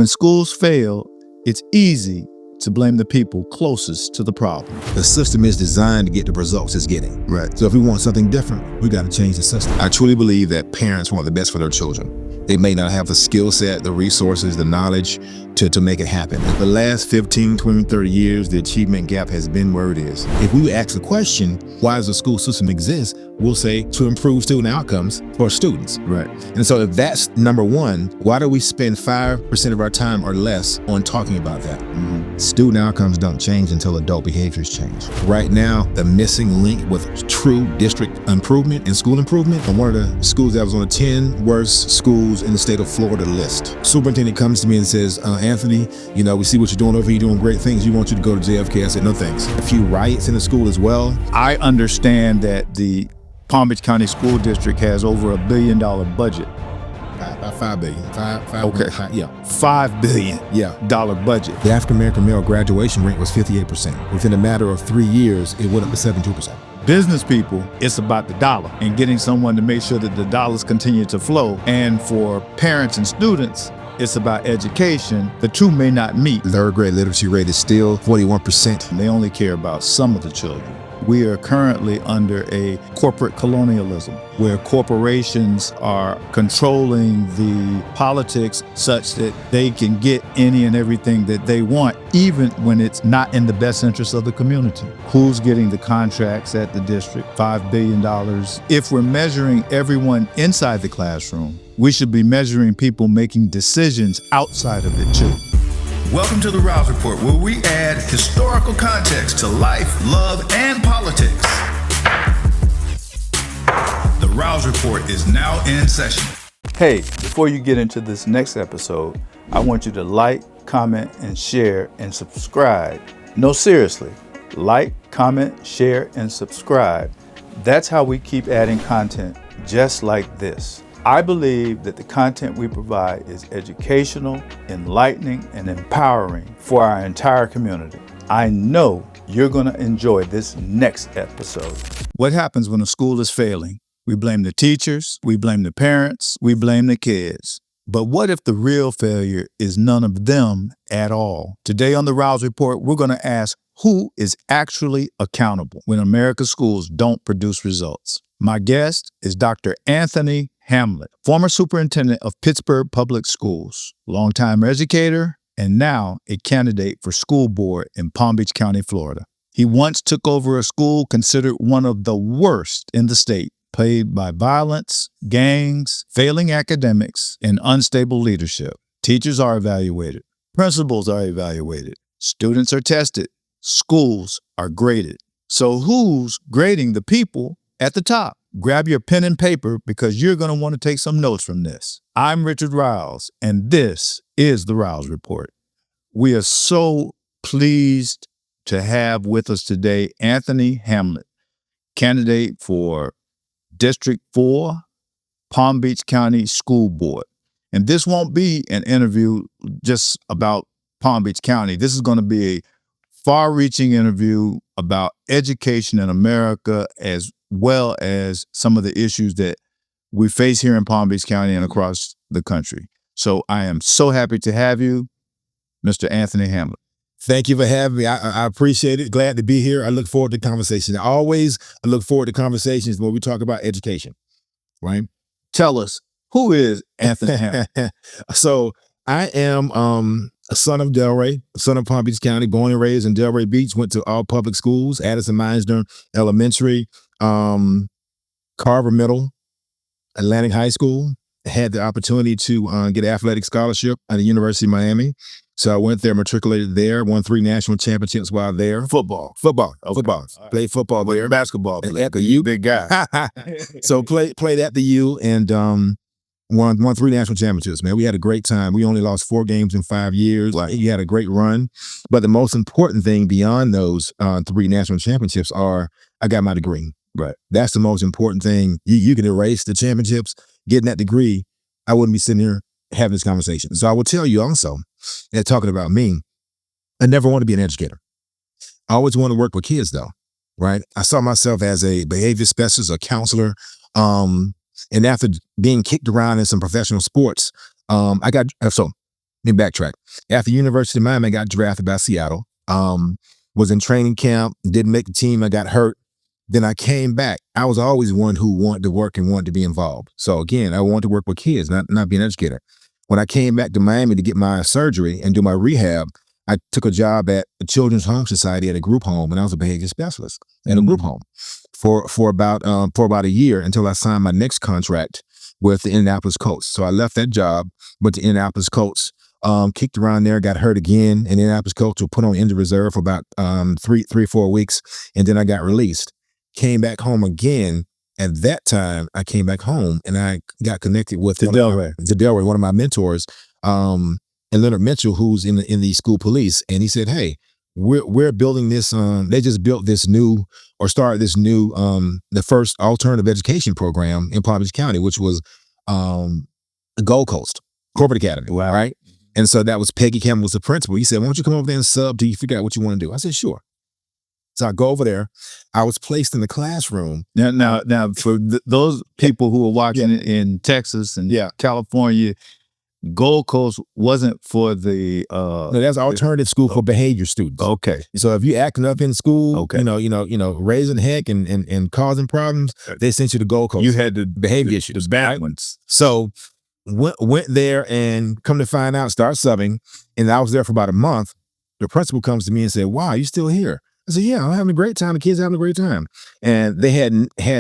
When schools fail, it's easy to blame the people closest to the problem. The system is designed to get the results it's getting. Right. So if we want something different, we got to change the system. I truly believe that parents want the best for their children. They may not have the skill set, the resources, the knowledge to make it happen. The last 15, 20, 30 years, the achievement gap has been where it is. If we ask the question, why does the school system exist? We'll say to improve student outcomes for students. Right. And so if that's number one, why do we spend 5% of our time or less on talking about that? Student outcomes don't change until adult behaviors change. Right now, the missing link with true district improvement and school improvement, and one of the schools that was on the 10 worst schools in the state of Florida list. Superintendent comes to me and says, Anthony, we see what you're doing over here, you're doing great things. You want you to go to JFK. I said, no thanks. A few riots in the school as well. I understand that the Palm Beach County School District has over $1 billion budget. About $5 billion. $5 billion budget. The African-American male graduation rate was 58%. Within a matter of 3 years, it went up to 72%. Business people, it's about the dollar and getting someone to make sure that the dollars continue to flow. And for parents and students, it's about education. The two may not meet. Third grade literacy rate is still 41%. They only care about some of the children. We are currently under a corporate colonialism where corporations are controlling the politics such that they can get any and everything that they want, even when it's not in the best interest of the community. Who's getting the contracts at the district? $5 billion. If we're measuring everyone inside the classroom, we should be measuring people making decisions outside of it too. Welcome to the Ryles Report, where we add historical context to life, love, and politics. The Ryles Report is now in session. Hey, before you get into this next episode, I want you to like, comment, and share and subscribe. No, seriously, like, comment, share, and subscribe. That's how we keep adding content just like this. I believe that the content we provide is educational, enlightening, and empowering for our entire community. I know you're going to enjoy this next episode. What happens when a school is failing? We blame the teachers, we blame the parents, we blame the kids. But what if the real failure is none of them at all? Today on the Ryles Report, we're going to ask who is actually accountable when America's schools don't produce results. My guest is Dr. Anthony Hamlet, former superintendent of Pittsburgh Public Schools, longtime educator, and now a candidate for school board in Palm Beach County, Florida. He once took over a school considered one of the worst in the state, plagued by violence, gangs, failing academics, and unstable leadership. Teachers are evaluated, principals are evaluated, students are tested, schools are graded. So who's grading the people at the top? Grab your pen and paper because you're going to want to take some notes from this. I'm Richard Ryles, and this is the Ryles Report. We are so pleased to have with us today Anthony Hamlet, candidate for District 4, Palm Beach County School Board. And this won't be an interview just about Palm Beach County. This is going to be a far-reaching interview about education in America, as well as some of the issues that we face here in Palm Beach County and across the country. So I am so happy to have you, Mr. Anthony Hamlet. Thank you for having me. I appreciate it. Glad to be here. I look forward to conversation. I look forward to conversations where we talk about education, right? Tell us, who is Anthony Hamlet? So I am a son of Delray, son of Palm Beach County, born and raised in Delray Beach, went to all public schools, Addison Meisner Elementary, Carver Middle, Atlantic High School. Had the opportunity to get an athletic scholarship at the University of Miami. So I went there, matriculated there, won 3 national championships while there. Football. Okay. Football. Right. Played football there. Basketball. At the U. Big guy. So played at the U and won 3 national championships, man. We had a great time. We only lost 4 games in 5 years. He had a great run. But the most important thing beyond those 3 national championships are I got my degree. Right. That's the most important thing. You can erase the championships, getting that degree. I wouldn't be sitting here having this conversation. So I will tell you also, that talking about me, I never want to be an educator. I always want to work with kids though, right? I saw myself as a behavior specialist, a counselor. And after being kicked around in some professional sports, I Let me backtrack. After University of Miami, I got drafted by Seattle. Was in training camp, didn't make the team. I got hurt. Then I came back. I was always one who wanted to work and wanted to be involved. So again, I wanted to work with kids, not be an educator. When I came back to Miami to get my surgery and do my rehab, I took a job at the Children's Home Society at a group home, and I was a behavior specialist at a group home for about a year until I signed my next contract with the Indianapolis Colts. So I left that job, went to Indianapolis Colts, kicked around there, got hurt again, and Indianapolis Colts were put on injured reserve for about 4 weeks, and then I got released. Came back home again. At that time, I came back home and I got connected with Delray, one of my mentors, and Leonard Mitchell, who's in the school police, and he said, "Hey, we're building this. They just built this new or started this new the first alternative education program in Palm Beach County, which was Gold Coast Corporate Academy, right? And so that was Peggy Campbell was the principal. He said, "Why don't you come over there and sub till you figure out what you want to do?" I said, "Sure." So I go over there. I was placed in the classroom. Now, for those people who are watching in Texas and California, Gold Coast wasn't for the. No, that's an alternative school for behavior students. Okay. So if you acting up in school, raising heck and causing problems, they sent you to Gold Coast. You had the behavior issues, the bad ones. So went there and come to find out, start subbing, and I was there for about a month. The principal comes to me and said, "Wow, you still here?" I said, "Yeah, I'm having a great time. The kids are having a great time." And they had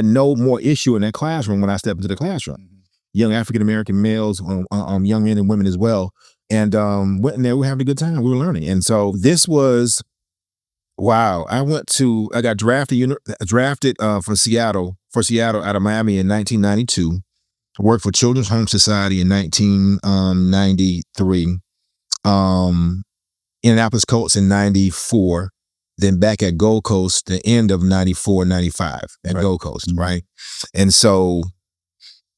no more issue in that classroom when I stepped into the classroom. Young African-American males, young men and women as well. And went in there, we were having a good time. We were learning. And so this was, wow. I got drafted for Seattle out of Miami in 1992. I worked for Children's Home Society in 1993. Indianapolis Colts in 94. Then back at Gold Coast, the end of 94, 95 at Gold Coast, right? And so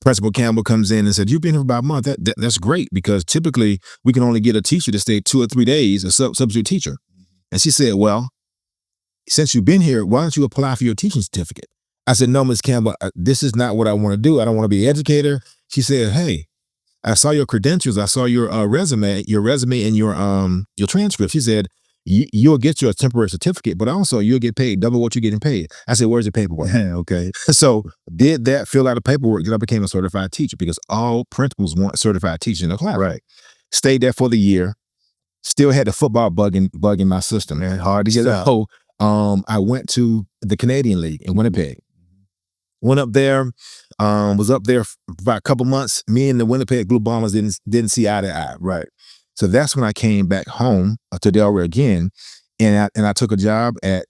Principal Campbell comes in and said, "You've been here for about a month. That's great, because typically we can only get a teacher to stay 2 or 3 days, a substitute teacher." And she said, "Well, since you've been here, why don't you apply for your teaching certificate?" I said, "No, Ms. Campbell, this is not what I want to do. I don't want to be an educator." She said, "Hey, I saw your credentials. I saw your resume and your transcript." She said, "You'll get your temporary certificate, but also you'll get paid double what you're getting paid." I said, "Where's the paperwork?" Okay. So did that, fill out the paperwork, then I became a certified teacher, because all principals want certified teachers in the class. Right. Stayed there for the year. Still had the football bug in my system. Man, hard to get out. So I went to the Canadian League in Winnipeg. Went up there, was up there for about a couple months. Me and the Winnipeg Blue Bombers didn't see eye to eye. Right. So that's when I came back home to Delray again, and I took a job at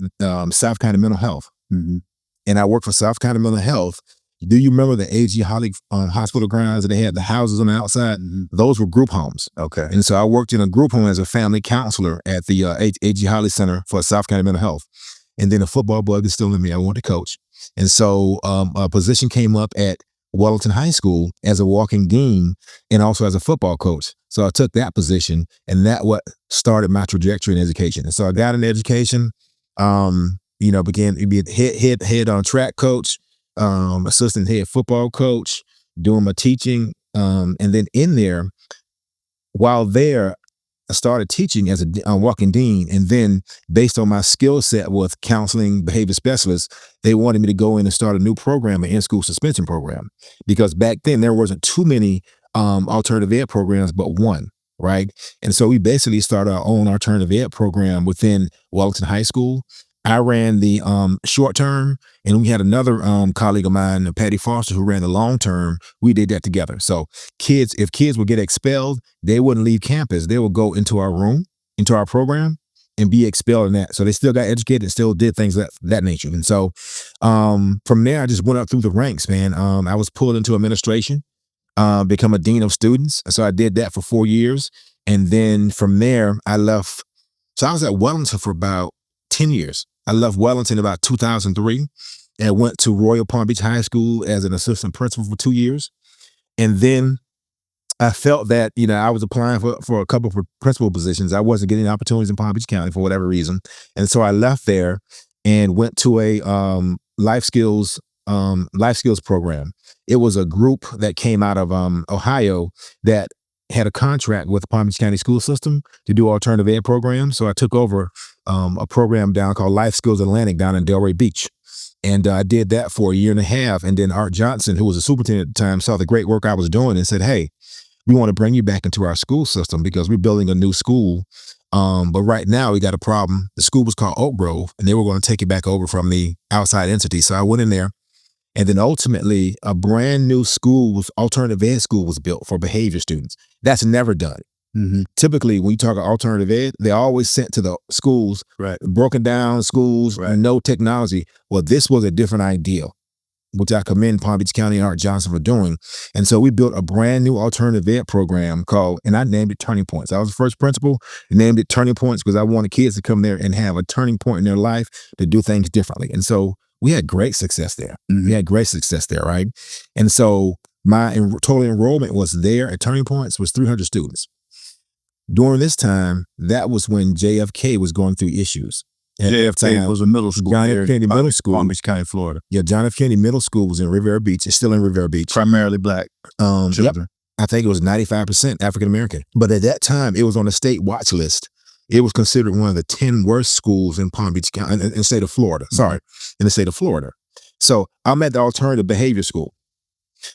South County Mental Health, and I worked for South County Mental Health. Do you remember the A.G. Holly hospital grounds that they had the houses on the outside? Those were group homes. Okay. And so I worked in a group home as a family counselor at the A.G. Holly Center for South County Mental Health. And then the football bug is still in me. I wanted to coach. And so a position came up at Wellington High School as a walking dean and also as a football coach. So I took that position, and that what started my trajectory in education. And so I got into education, began to be head on track coach, assistant head football coach, doing my teaching. And then in there, while there, I started teaching as a walking dean, and then based on my skill set with counseling behavior specialists, they wanted me to go in and start a new program, an in-school suspension program, because back then there wasn't too many alternative ed programs, but one, right? And so we basically started our own alternative ed program within Wellington High School. I ran the short term, and we had another colleague of mine, Patty Foster, who ran the long term. We did that together. So if kids would get expelled, they wouldn't leave campus. They would go into our room, into our program, and be expelled in that. So they still got educated and still did things of that nature. And so from there, I just went up through the ranks, man. I was pulled into administration, become a dean of students. So I did that for 4 years. And then from there, I left. So I was at Wellington for about 10 years. I left Wellington about 2003 and went to Royal Palm Beach High School as an assistant principal for 2 years. And then I felt that, I was applying for a couple of principal positions. I wasn't getting opportunities in Palm Beach County for whatever reason. And so I left there and went to a life skills program. It was a group that came out of Ohio that had a contract with the Palm Beach County School System to do alternative ed programs. So I took over a program down called Life Skills Atlantic down in Delray Beach. And I did that for a year and a half. And then Art Johnson, who was a superintendent at the time, saw the great work I was doing and said, hey, we want to bring you back into our school system because we're building a new school. But right now we got a problem. The school was called Oak Grove, and they were going to take it back over from the outside entity. So I went in there, and then ultimately a brand new school, alternative ed school, was built for behavior students. That's never done. Mm-hmm. Typically, when you talk about alternative ed, they're always sent to the schools, right, broken down schools, right, no technology. Well, this was a different idea, which I commend Palm Beach County and Art Johnson for doing. And so we built a brand new alternative ed program called, and I named it Turning Points. I was the first principal, named it Turning Points because I wanted kids to come there and have a turning point in their life to do things differently. And so we had great success there. Mm-hmm. We had great success there, right? And so my total enrollment was there at Turning Points was 300 students. During this time, that was when JFK was going through issues. JFK was a middle school. John F. Kennedy Middle School. Palm Beach County, Florida. Yeah, John F. Kennedy Middle School was in Riviera Beach. It's still in Riviera Beach. Primarily black children. Yep. I think it was 95% African American. But at that time, it was on the state watch list. It was considered one of the 10 worst schools in Palm Beach County, in the state of Florida. Sorry, in the state of Florida. So I'm at the alternative behavior school.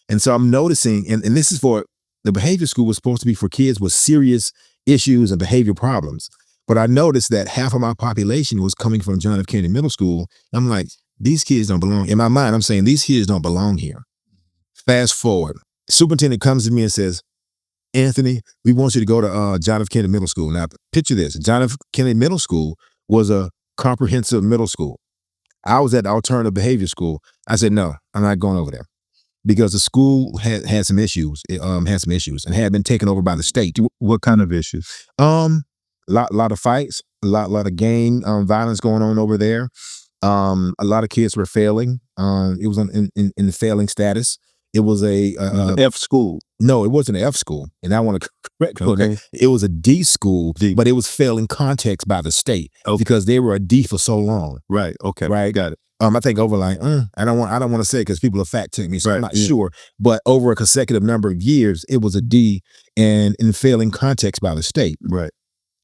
And so I'm noticing, and this is for, the behavior school was supposed to be for kids with serious issues and behavior problems. But I noticed that half of my population was coming from John F. Kennedy Middle School. I'm like, these kids don't belong. In my mind, I'm saying these kids don't belong here. Fast forward. The superintendent comes to me and says, Anthony, we want you to go to John F. Kennedy Middle School. Now, picture this. John F. Kennedy Middle School was a comprehensive middle school. I was at the alternative behavior school. I said, no, I'm not going over there. Because the school had some issues. It had some issues and had been taken over by the state. What kind of issues? Lot of fights, a lot of gang violence going on over there. A lot of kids were failing. It was in failing status. It was a F school. No, it wasn't an F school, and I want to correct. Okay, it was a D school, but it was failing context by the state because they were a D for so long. Right. Okay. Right. Got it. I think over like I don't want to say it because people are fact checking me, so I'm not sure. But over a consecutive number of years, it was a D and in failing context by the state. Right.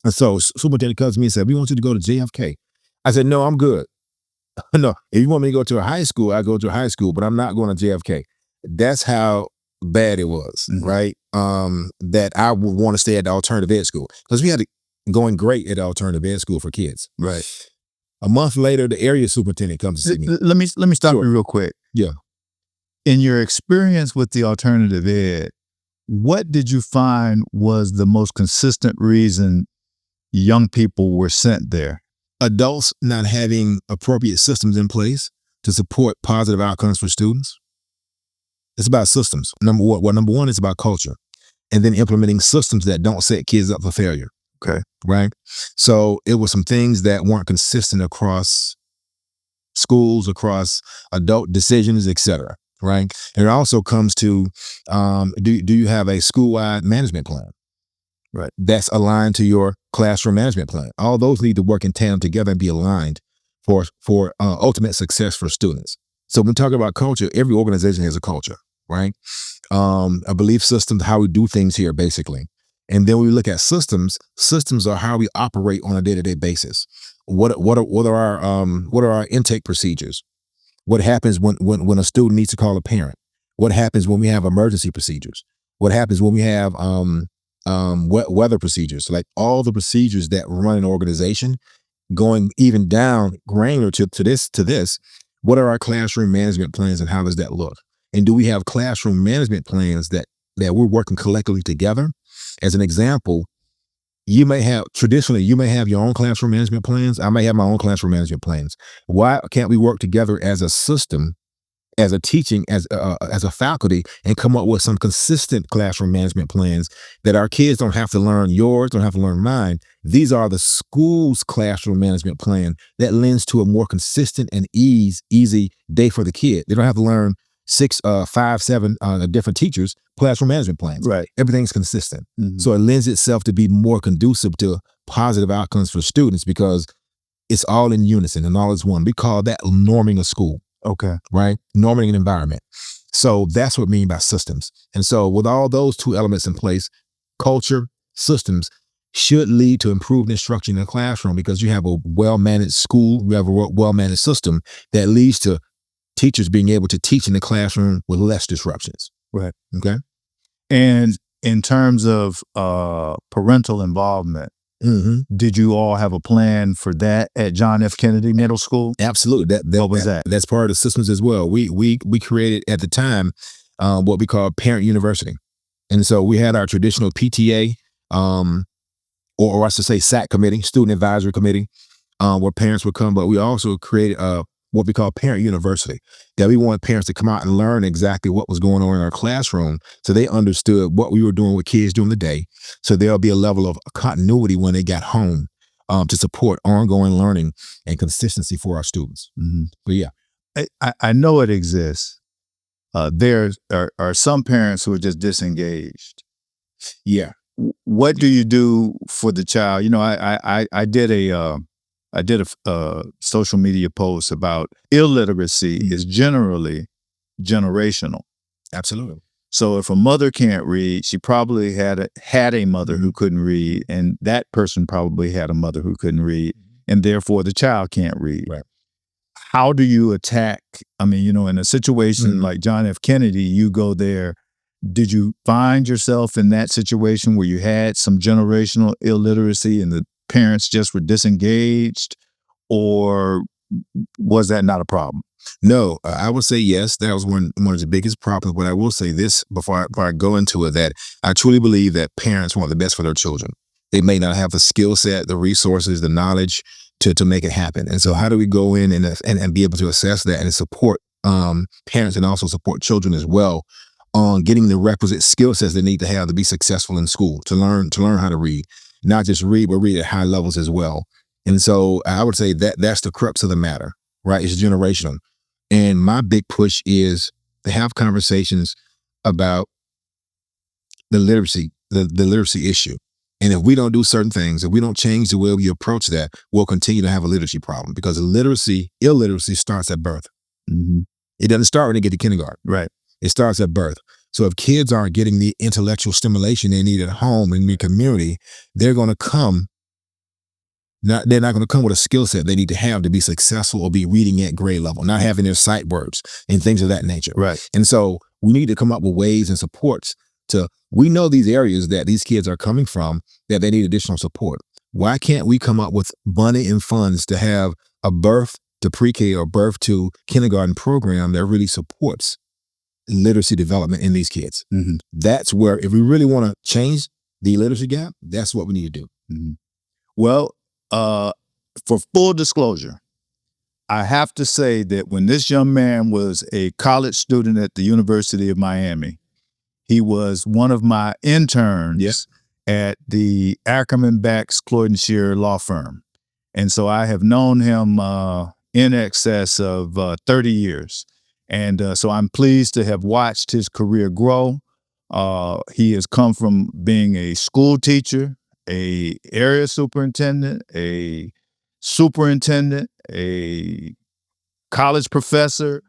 And so superintendent comes to me and said, we want you to go to JFK. I said, no, I'm good. No, if you want me to go to a high school, I go to a high school, but I'm not going to JFK. That's how bad it was, right? That I would want to stay at the alternative ed school because we had it going great at the alternative ed school for kids. Right. A month later, the area superintendent comes to see me. Let me stop you real quick. Yeah. In your experience with the alternative ed, what did you find was the most consistent reason young people were sent there? Adults not having appropriate systems in place to support positive outcomes for students. It's about systems. Number one is about culture, and then implementing systems that don't set kids up for failure. Okay. Right. So it was some things that weren't consistent across schools, across adult decisions, etc. Right. And it also comes to, do you have a school-wide management plan? Right. That's aligned to your classroom management plan. All those need to work in tandem together and be aligned for ultimate success for students. So when we talk about culture, every organization has a culture, right? A belief system, how we do things here, basically. And then when we look at systems are how we operate on a day-to-day basis. What are our intake procedures? What happens when a student needs to call a parent? What happens when we have emergency procedures? What happens when we have weather procedures? Like all the procedures that run an organization, going even down granular to this. What are our classroom management plans and how does that look? And do we have classroom management plans that we're working collectively together? As an example, you may have your own classroom management plans. I may have my own classroom management plans. Why can't we work together as a system, as a teaching, as a faculty, and come up with some consistent classroom management plans that our kids don't have to learn yours, don't have to learn mine. These are the school's classroom management plan that lends to a more consistent and easy day for the kid. They don't have to learn 6, 5, 7 different teachers' classroom management plans. Right. Everything's consistent. Mm-hmm. So it lends itself to be more conducive to positive outcomes for students because it's all in unison and all is one. We call that norming a school. Okay. Right? Norming an environment. So that's what we mean by systems. And so with all those two elements in place, culture, systems should lead to improved instruction in the classroom, because you have a well-managed school, you have a well-managed system that leads to teachers being able to teach in the classroom with less disruptions. Right. Okay. And in terms of parental involvement, did you all have a plan for that at John F. Kennedy Middle School? Absolutely. What was that? That's part of the systems as well. We created at the time what we call Parent University. And so we had our traditional PTA, or I should say SAC committee, Student Advisory Committee, where parents would come, but we also created what we call Parent University, that we wanted parents to come out and learn exactly what was going on in our classroom, so they understood what we were doing with kids during the day, so there'll be a level of continuity when they got home, to support ongoing learning and consistency for our students. But yeah. I know it exists. There are some parents who are just disengaged. Yeah. What do you do for the child? You know, I did a social media post about illiteracy is generally generational. Absolutely. So if a mother can't read, she probably had a mother who couldn't read, and that person probably had a mother who couldn't read, and therefore the child can't read. Right. How do you attack? I mean, you know, in a situation like John F. Kennedy, you go there. Did you find yourself in that situation where you had some generational illiteracy and the parents just were disengaged, or was that not a problem? No, I would say yes. That was one of the biggest problems. But I will say this before I go into it, that I truly believe that parents want the best for their children. They may not have the skill set, the resources, the knowledge to make it happen. And so how do we go in and be able to assess that and support parents and also support children as well on getting the requisite skill sets they need to have to be successful in school, to learn how to read, not just read, but read at high levels as well. And so I would say that that's the crux of the matter, right? It's generational. And my big push is to have conversations about the literacy issue. And if we don't do certain things, if we don't change the way we approach that, we'll continue to have a literacy problem, because illiteracy starts at birth. It doesn't start when they get to kindergarten. Right. It starts at birth. So if kids aren't getting the intellectual stimulation they need at home in the community, they're not going to come with a skill set they need to have to be successful or be reading at grade level, not having their sight words and things of that nature. Right. And so we need to come up with ways and supports we know these areas that these kids are coming from, that they need additional support. Why can't we come up with money and funds to have a birth to pre-K or birth to kindergarten program that really supports literacy development in these kids? That's where, if we really want to change the literacy gap, that's what we need to do. Well, for full disclosure, I have to say that when this young man was a college student at the University of Miami, he was one of my interns at the Ackerman, Bax, Cloyd & Shearer law firm. And so I have known him in excess of 30 years. And so I'm pleased to have watched his career grow. He has come from being a school teacher, a area superintendent, a college professor.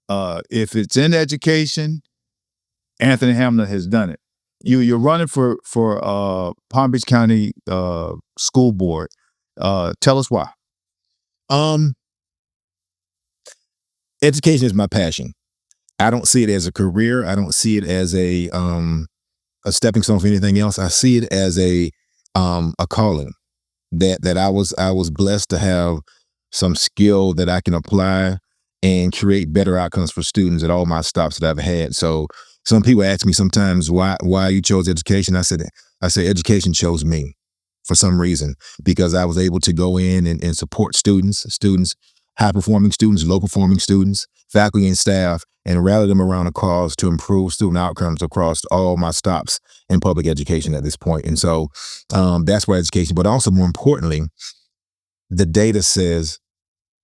If it's in education, Anthony Hamlet has done it. You're running for Palm Beach County School Board. Tell us why. Education is my passion. I don't see it as a career. I don't see it as a stepping stone for anything else. I see it as a calling that I was blessed to have some skill that I can apply and create better outcomes for students at all my stops that I've had. So some people ask me sometimes why you chose education. I say education chose me for some reason, because I was able to go in and support students, high-performing students, low-performing students, faculty and staff, and rally them around a cause to improve student outcomes across all my stops in public education at this point. And so that's why education, but also more importantly, the data says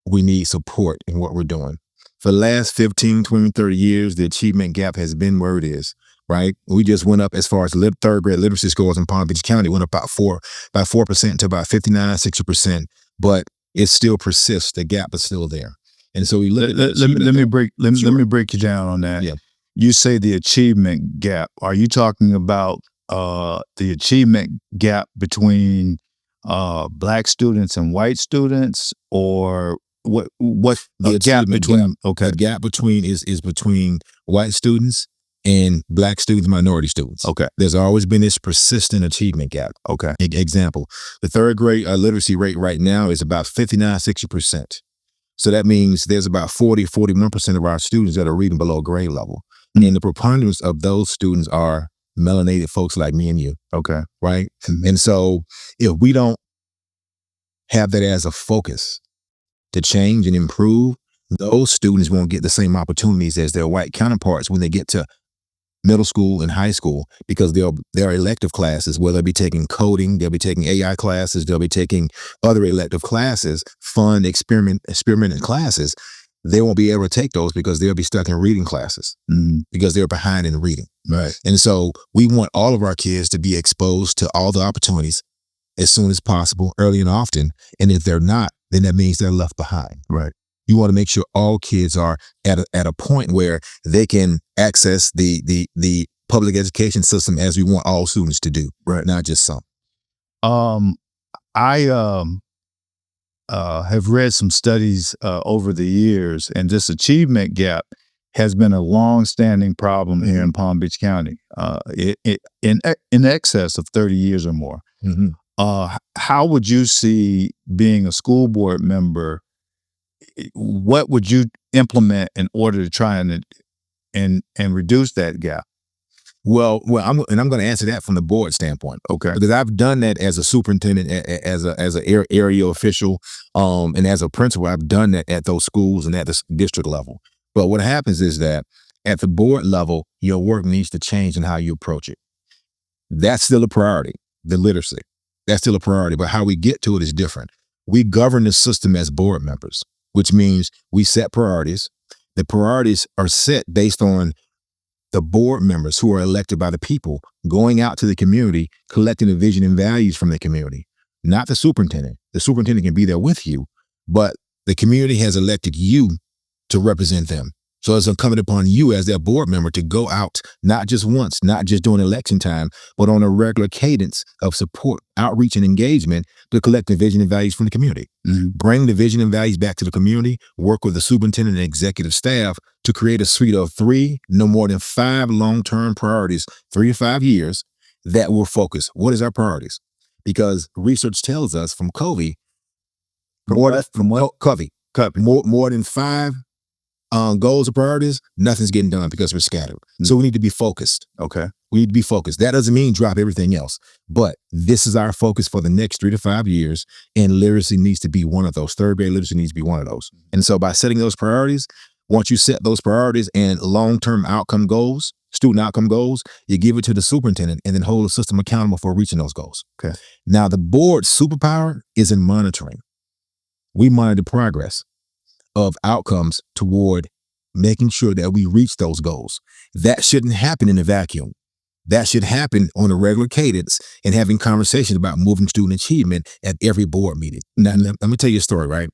we need support in what we're doing. For the last 15, 20, 30 years, the achievement gap has been where it is, right? We just went up as far as third grade literacy scores in Palm Beach County, went up by 4% to about 59, 60%, but it still persists. The gap is still there. And so we look let me break you down on that. Yeah. You say the achievement gap. Are you talking about the achievement gap between Black students and white students, or what The gap achievement between? gap. Okay, The gap between is between white students and Black students, minority students. okay, There's always been this persistent achievement gap. okay. Example, the third grade literacy rate right now is about 59-60%. So that means there's about 41% of our students that are reading below grade level. And the preponderance of those students are melanated folks like me and you, Okay. right? And so if we don't have that as a focus to change and improve, those students won't get the same opportunities as their white counterparts when they get to middle school and high school, because there are elective classes where they'll be taking coding, they'll be taking AI classes, they'll be taking other elective classes, fun experimental classes. They won't be able to take those because they'll be stuck in reading classes because they're behind in reading. Right. And so we want all of our kids to be exposed to all the opportunities as soon as possible, early and often. And if they're not, then that means they're left behind. Right. You want to make sure all kids are at a point where they can access the public education system as we want all students to do, Right. not just some. I have read some studies over the years, and this achievement gap has been a long-standing problem here in Palm Beach County, in excess of 30 years or more. How would you see, being a school board member, what would you implement in order to try and reduce that gap? Well, I'm going to answer that from the board standpoint. Okay. Because I've done that as a superintendent, as an area official, and as a principal. I've done that at those schools and at the district level. But what happens is that at the board level, your work needs to change in how you approach it. That's still a priority, the literacy. That's still a priority, but how we get to it is different. We govern the system as board members, which means we set priorities. The priorities are set based on the board members who are elected by the people going out to the community, collecting the vision and values from the community, not the superintendent. The superintendent can be there with you, but the community has elected you to represent them. So it's incumbent upon you as their board member to go out, not just once, not just during election time, but on a regular cadence of support, outreach, and engagement to collect the vision and values from the community. Bring the vision and values back to the community, work with the superintendent and executive staff to create a suite of 3, no more than 5 long-term priorities, 3 to 5 years, that will focus. What is our priorities? Because research tells us from Covey, more than 5 goals or priorities, nothing's getting done because we're scattered. So we need to be focused. Okay. We need to be focused. That doesn't mean drop everything else, but this is our focus for the next 3 to 5 years. And literacy needs to be one of those. Third grade literacy needs to be one of those. And so by setting those priorities, once you set those priorities and long-term outcome goals, student outcome goals, you give it to the superintendent and then hold the system accountable for reaching those goals. Okay. Now the board's superpower is in monitoring. We monitor progress of outcomes toward making sure that we reach those goals. That shouldn't happen in a vacuum. That should happen on a regular cadence and having conversations about moving student achievement at every board meeting. Now, let me tell you a story, right?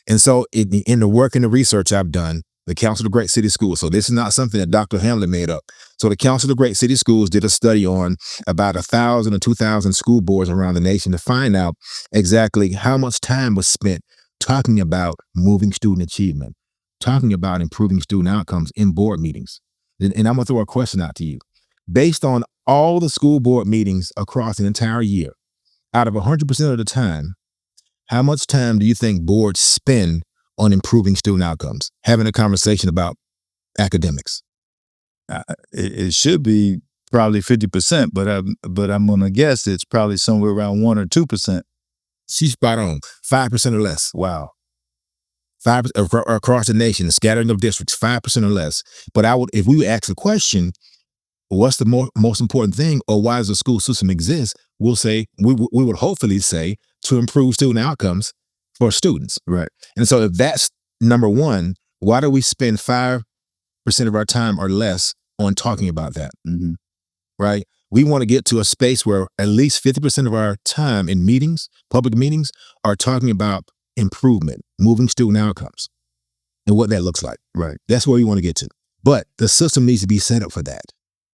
And so in the work and the research I've done, the Council of Great City Schools, so this is not something that Dr. Hamlet made up. So the Council of Great City Schools did a study on about 1,000 or 2,000 school boards around the nation to find out exactly how much time was spent talking about moving student achievement, talking about improving student outcomes in board meetings. And I'm going to throw a question out to you. Based on all the school board meetings across an entire year, out of 100% of the time, how much time do you think boards spend on improving student outcomes, having a conversation about academics? It should be probably 50%, but I'm going to guess it's probably somewhere around 1 or 2%. She's spot on. 5% or less. Wow. 5 across the nation, scattering of districts, 5% or less. But if we ask the question, what's the most important thing, or why does the school system exist? We'll say, we would hopefully say, to improve student outcomes for students. Right. And so if that's number one, why do we spend 5% of our time or less on talking about that? Right? We want to get to a space where at least 50% of our time in meetings, public meetings, are talking about improvement, moving student outcomes, and what that looks like. Right. That's where we want to get to. But the system needs to be set up for that.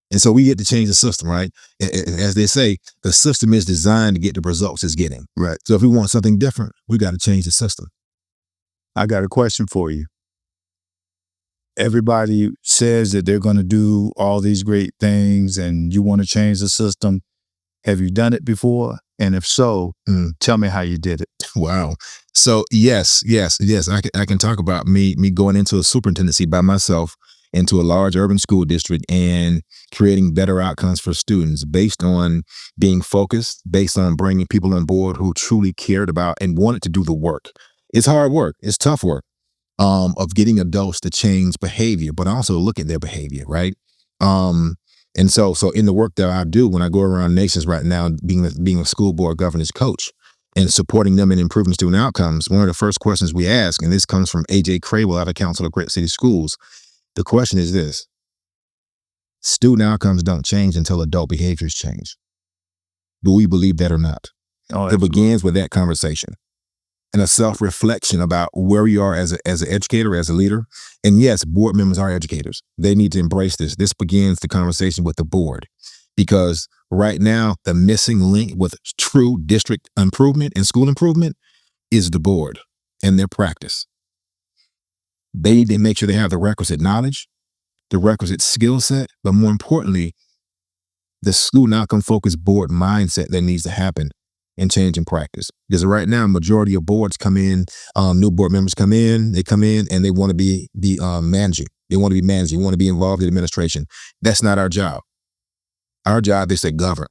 And so we get to change the system, right? As they say, the system is designed to get the results it's getting. Right. So if we want something different, we got to change the system. I got a question for you. Everybody says that they're going to do all these great things and you want to change the system. Have you done it before? And if so, tell me how you did it. Wow. So yes. I can talk about me going into a superintendency by myself into a large urban school district and creating better outcomes for students based on being focused, based on bringing people on board who truly cared about and wanted to do the work. It's hard work. It's tough work of getting adults to change behavior, but also look at their behavior, right? And so in the work that I do when I go around nations right now, being a school board governance coach and supporting them in improving student outcomes, one of the first questions we ask, and this comes from A.J. Crable out of Council of Great City Schools, the question is this: student outcomes don't change until adult behaviors change. Do we believe that or not? Oh, it begins with that conversation and a self-reflection about where we are as an educator, as a leader. And yes, board members are educators. They need to embrace this. This begins the conversation with the board, because right now the missing link with true district improvement and school improvement is the board and their practice. They need to make sure they have the requisite knowledge, the requisite skill set, but more importantly, the student outcome focused board mindset that needs to happen and change in practice. Because right now, majority of boards come in, new board members come in and they want to be managing. They want to be managing, want to be involved in administration. That's not our job. Our job is to govern.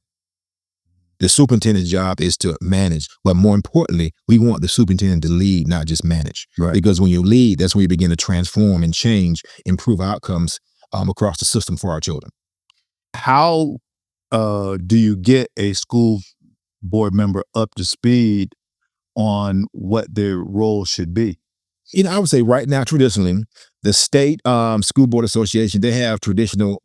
The superintendent's job is to manage, but more importantly, we want the superintendent to lead, not just manage. Right. Because when you lead, that's when you begin to transform and change, improve outcomes across the system for our children. How do you get a school board member up to speed on what their role should be? I would say right now, traditionally, the state school board association, they have traditional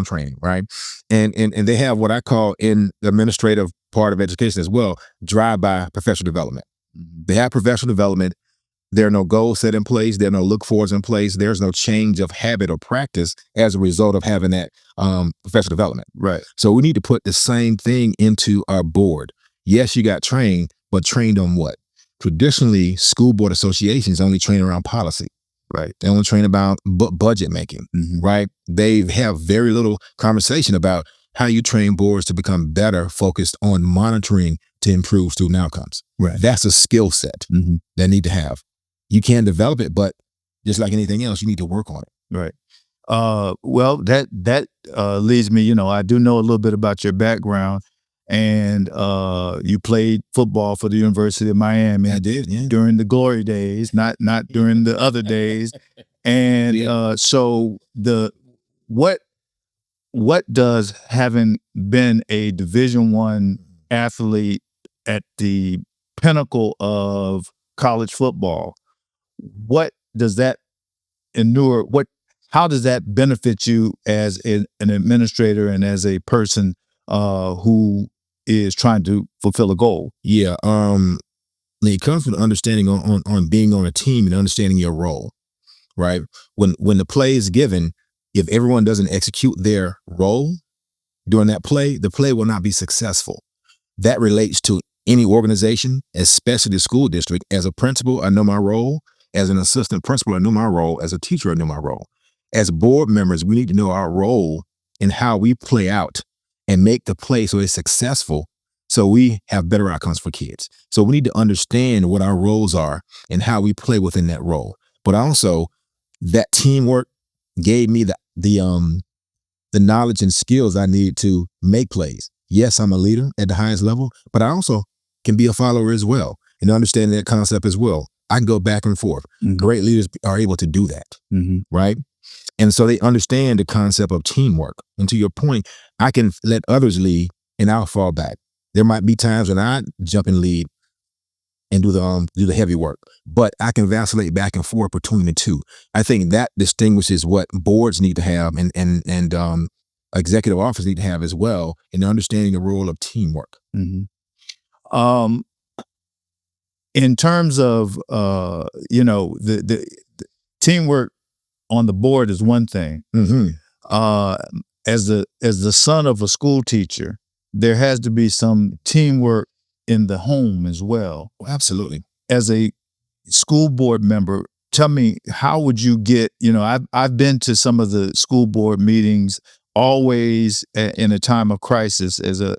training, right? And they have what I call, in the administrative part of education as well, drive-by professional development. They have professional development. There are no goals set in place. There are no look-forwards in place. There's no change of habit or practice as a result of having that professional development. Right. So we need to put the same thing into our board. Yes, you got trained, but trained on what? Traditionally, school board associations only train around policy. Right. They only train about budget making, right? They have very little conversation about how you train boards to become better focused on monitoring to improve student outcomes. Right. That's a skill set they need to have. You can develop it, but just like anything else, you need to work on it. Right. Well, that leads me, I do know a little bit about your background, and you played football for the University of Miami. I did, yeah. During the glory days, not during the other days. And so what does having been a Division I athlete at the pinnacle of college football, what does that inure? How does that benefit you as an administrator and as a person who is trying to fulfill a goal? Yeah, it comes with understanding on being on a team and understanding your role, right? When the play is given, if everyone doesn't execute their role during that play, the play will not be successful. That relates to any organization, especially the school district. As a principal, I know my role. As an assistant principal, I know my role. As a teacher, I know my role. As board members, we need to know our role and how we play out and make the play so it's successful, so we have better outcomes for kids. So we need to understand what our roles are and how we play within that role. But also, that teamwork gave me the knowledge and skills I need to make plays. Yes, I'm a leader at the highest level, but I also can be a follower as well and understand that concept as well. I can go back and forth. Great leaders are able to do that, right? And so they understand the concept of teamwork. And to your point, I can let others lead and I'll fall back. There might be times when I jump in lead and do the heavy work, but I can vacillate back and forth between the two. I think that distinguishes what boards need to have and executive office need to have as well in understanding the role of teamwork. In terms of the teamwork on the board is one thing. as the son of a school teacher, there has to be some teamwork in the home as well. Well, absolutely. As a school board member, tell me, how would you get, I've been to some of the school board meetings, always in a time of crisis, as a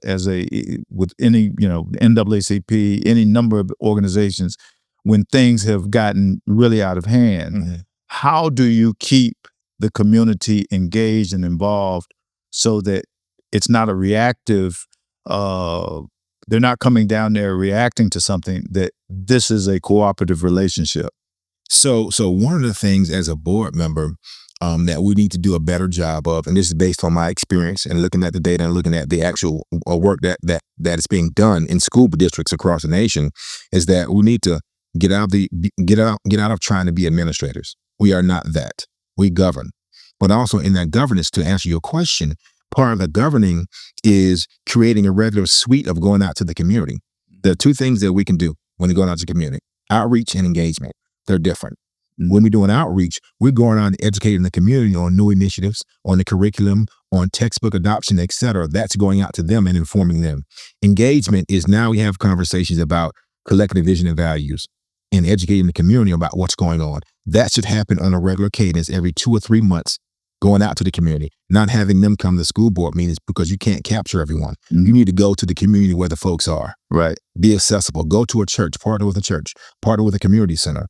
with any, NAACP, any number of organizations, when things have gotten really out of hand. Mm-hmm. How do you keep the community engaged and involved so that it's not a reactive, they're not coming down there reacting to something, that this is a cooperative relationship? So one of the things as a board member that we need to do a better job of, and this is based on my experience and looking at the data and looking at the actual work that is being done in school districts across the nation, is that we need to get out of trying to be administrators. We are not that. We govern. But also in that governance, to answer your question, part of the governing is creating a regular suite of going out to the community. There are two things that we can do when we go out to the community: outreach and engagement. They're different. When we're doing outreach, we're going on educating the community on new initiatives, on the curriculum, on textbook adoption, et cetera. That's going out to them and informing them. Engagement is now we have conversations about collective vision and values and educating the community about what's going on. That should happen on a regular cadence every 2 or 3 months, going out to the community, not having them come to school board meetings because you can't capture everyone. Mm-hmm. You need to go to the community where the folks are. Right. Be accessible. Go to a church, partner with a church, partner with a community center.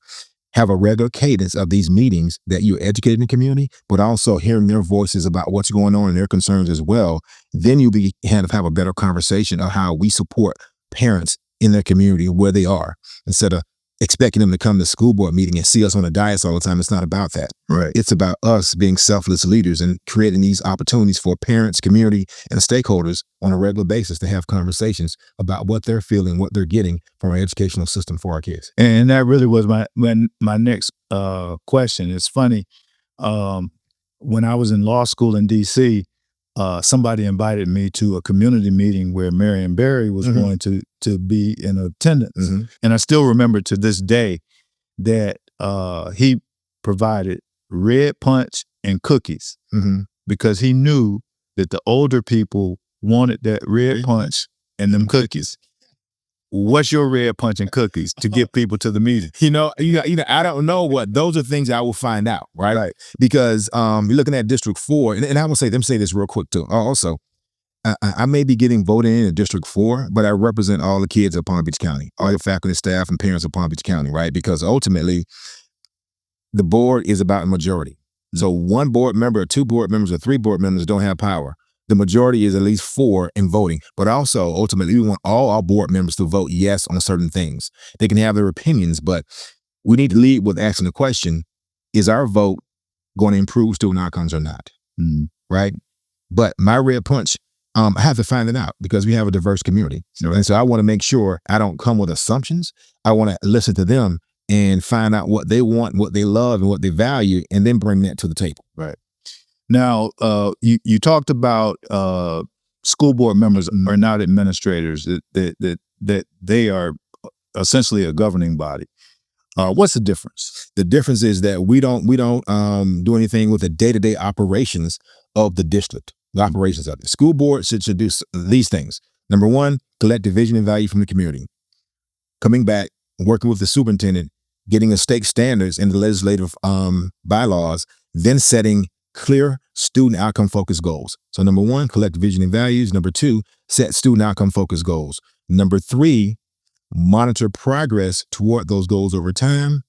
Have a regular cadence of these meetings that you're educating the community, but also hearing their voices about what's going on and their concerns as well. Then you'll have a better conversation of how we support parents in their community where they are, instead of expecting them to come to school board meeting and see us on the dais all the time. It's not about that. Right. It's about us being selfless leaders and creating these opportunities for parents, community, and stakeholders on a regular basis to have conversations about what they're feeling, what they're getting from our educational system for our kids. And that really was my next question. It's funny. When I was in law school in D.C., somebody invited me to a community meeting where Marion Barry was Mm-hmm. going to be in attendance. Mm-hmm. And I still remember to this day that he provided red punch and cookies, Mm-hmm. because he knew that the older people wanted that red punch and them cookies. What's your red punch and cookies to get people to the meeting? I don't know what those are things I will find out, right? Because you're looking at District 4, and I will say this real quick too. Also, I may be getting voted in District 4, but I represent all the kids of Palm Beach County, all the faculty, staff, and parents of Palm Beach County, right? Because ultimately, the board is about a majority. So one board member, or 2 board members, or 3 board members don't have power. The majority is at least 4 in voting, but also ultimately we want all our board members to vote yes on certain things. They can have their opinions, but we need to lead with asking the question: is our vote going to improve student outcomes or not? Mm-hmm. Right? But my red punch, I have to find it out because we have a diverse community. Right. And so I want to make sure I don't come with assumptions. I want to listen to them and find out what they want, what they love, and what they value, and then bring that to the table. Right. Now, you talked about school board members are not administrators, that they are essentially a governing body. What's the difference? The difference is that we don't do anything with the day-to-day operations of the district. The operations of the school board should do these things. Number 1, collect the vision and value from the community. Coming back, working with the superintendent, getting a state standards in the legislative bylaws, then setting clear student outcome focused goals. So number 1, collect vision and values. Number 2, set student outcome focused goals. Number 3, monitor progress toward those goals over time.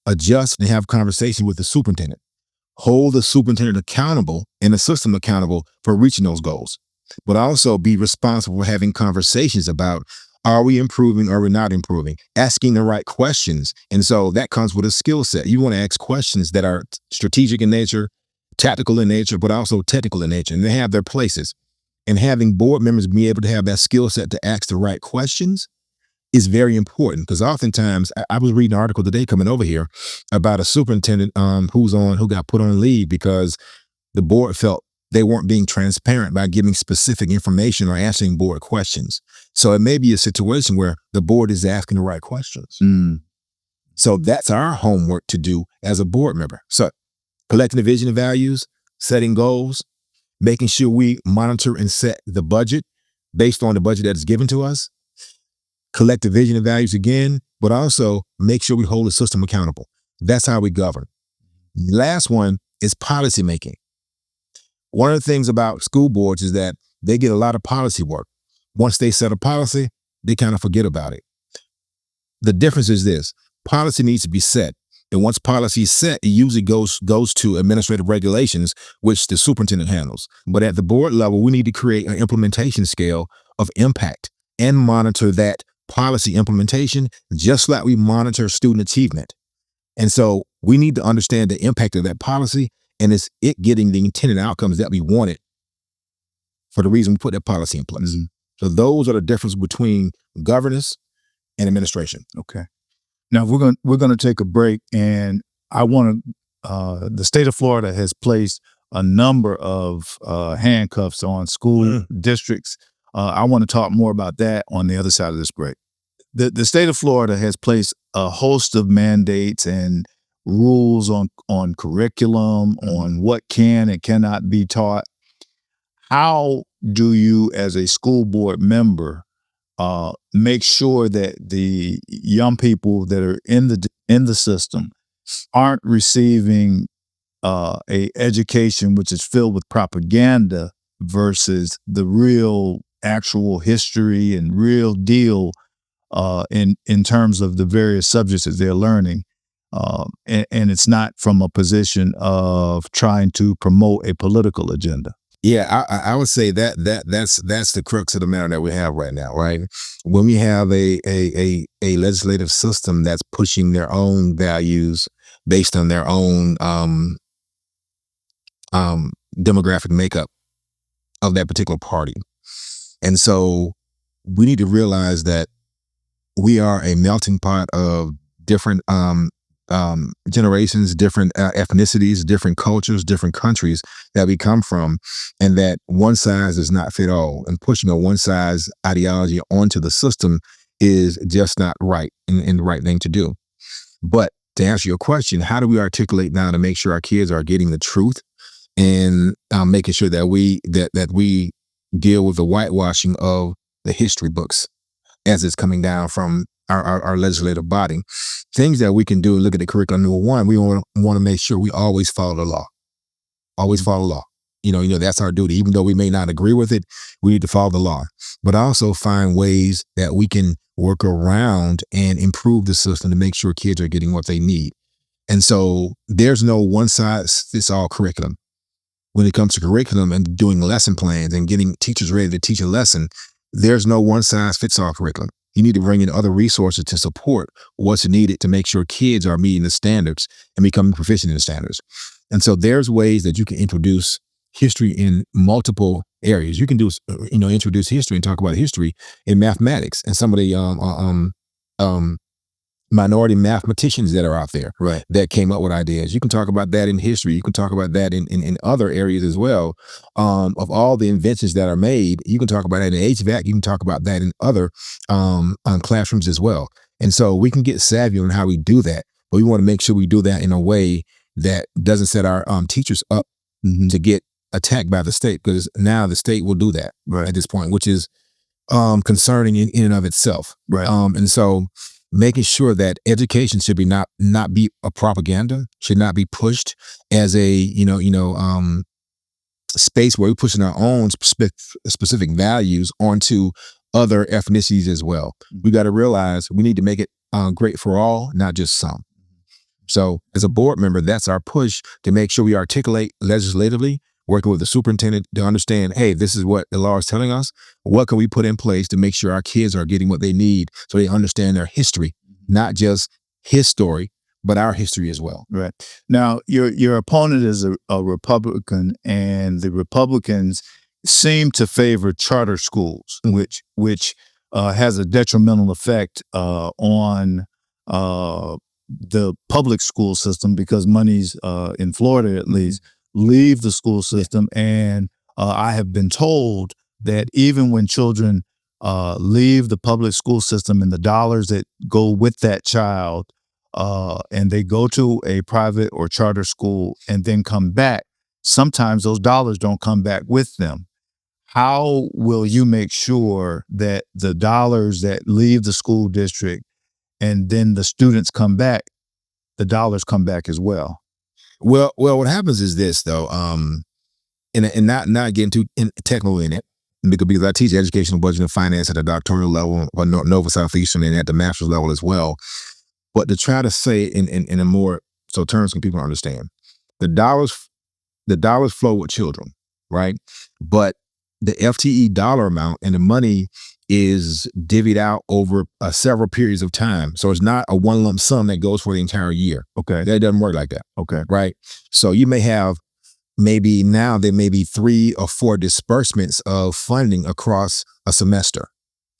Adjust and have conversation with the superintendent. Hold the superintendent accountable and the system accountable for reaching those goals, but also be responsible for having conversations about, are we improving or are we not improving? Asking the right questions. And so that comes with a skill set. You want to ask questions that are strategic in nature, tactical in nature, but also technical in nature, and they have their places. And having board members be able to have that skill set to ask the right questions is very important, because oftentimes I was reading an article today coming over here about a superintendent who got put on leave because the board felt they weren't being transparent by giving specific information or answering board questions. So it may be a situation where the board is asking the right questions. So that's our homework to do as a board member. So collecting the vision and values, setting goals, making sure we monitor and set the budget based on the budget that is given to us, collect the vision and values again, but also make sure we hold the system accountable. That's how we govern. Last one is policy making. One of the things about school boards is that they get a lot of policy work. Once they set a policy, they kind of forget about it. The difference is this: policy needs to be set. And once policy is set, it usually goes to administrative regulations, which the superintendent handles. But at the board level, we need to create an implementation scale of impact and monitor that policy implementation, just like we monitor student achievement. And so we need to understand the impact of that policy, and is it getting the intended outcomes that we wanted for the reason we put that policy in place. Mm-hmm. So those are the difference between governance and administration. Okay. Now we're gonna take a break, and I want to. The state of Florida has placed a number of handcuffs on school districts. I want to talk more about that on the other side of this break. The state of Florida has placed a host of mandates and rules on curriculum, on what can and cannot be taught. How do you, as a school board member, make sure that the young people that are in the system aren't receiving a education which is filled with propaganda versus the real, actual history and real deal in terms of the various subjects that they're learning, and it's not from a position of trying to promote a political agenda? Yeah, I would say that's the crux of the matter that we have right now, right? When we have a legislative system that's pushing their own values based on their own demographic makeup of that particular party. And so we need to realize that we are a melting pot of different generations, different ethnicities, different cultures, different countries that we come from, and that one size does not fit all. And pushing a one size ideology onto the system is just not right and the right thing to do. But to answer your question, how do we articulate now to make sure our kids are getting the truth and making sure that we deal with the whitewashing of the history books as it's coming down from our legislative body? Things that we can do, look at the curriculum. Number one, we want to make sure we always follow the law. Always follow the law. You know, that's our duty. Even though we may not agree with it, we need to follow the law. But also find ways that we can work around and improve the system to make sure kids are getting what they need. And so there's no one size fits all curriculum. When it comes to curriculum and doing lesson plans and getting teachers ready to teach a lesson, there's no one size fits all curriculum. You need to bring in other resources to support what's needed to make sure kids are meeting the standards and becoming proficient in the standards. And so there's ways that you can introduce history in multiple areas. You can introduce history and talk about history in mathematics and some of the minority mathematicians that are out there, right, that came up with ideas. You can talk about that in history. You can talk about that in other areas as well. Of all the inventions that are made, you can talk about that in HVAC. You can talk about that in other classrooms as well. And so we can get savvy on how we do that, but we want to make sure we do that in a way that doesn't set our teachers up to get attacked by the state, because now the state will do that at this point, which is concerning in and of itself. Right. And so making sure that education should be not be a propaganda, should not be pushed as a space where we're pushing our own specific values onto other ethnicities as well. We got to realize we need to make it great for all, not just some. So as a board member, that's our push to make sure we articulate legislatively, working with the superintendent to understand, hey, this is what the law is telling us. What can we put in place to make sure our kids are getting what they need so they understand their history, not just his story, but our history as well. Right. Now, your opponent is a Republican, and the Republicans seem to favor charter schools, which has a detrimental effect on the public school system, because monies in Florida, at least, leave the school system. And I have been told that even when children leave the public school system and the dollars that go with that child, and they go to a private or charter school and then come back, sometimes those dollars don't come back with them. How will you make sure that the dollars that leave the school district and then the students come back, the dollars come back as well? Well, what happens is this though, and not getting too technical in it, because I teach educational budget and finance at a doctoral level, or Nova Southeastern, and at the master's level as well. But to try to say in a more so terms can people understand, the dollars flow with children, right? But the FTE dollar amount and the money is divvied out over several periods of time. So it's not a one lump sum that goes for the entire year. Okay. That doesn't work like that. Okay. Right. So you may have now there may be 3 or 4 disbursements of funding across a semester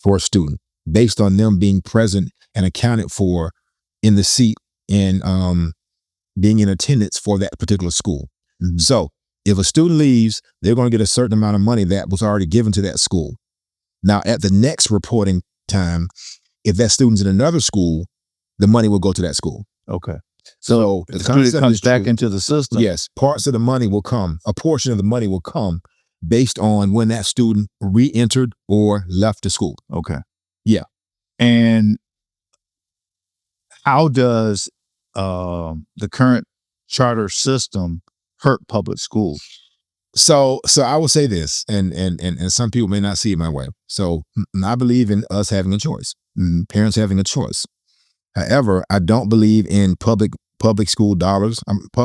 for a student based on them being present and accounted for in the seat and being in attendance for that particular school. Mm-hmm. So if a student leaves, they're going to get a certain amount of money that was already given to that school. Now, at the next reporting time, if that student's in another school, the money will go to that school. Okay. So the student comes back into the system. Yes, parts of the money will come. A portion of the money will come based on when that student re-entered or left the school. Okay. Yeah. And how does the current charter system hurt public schools? So I will say this, and some people may not see it my way. So I believe in us having a choice, parents having a choice. However, I don't believe in public school dollars,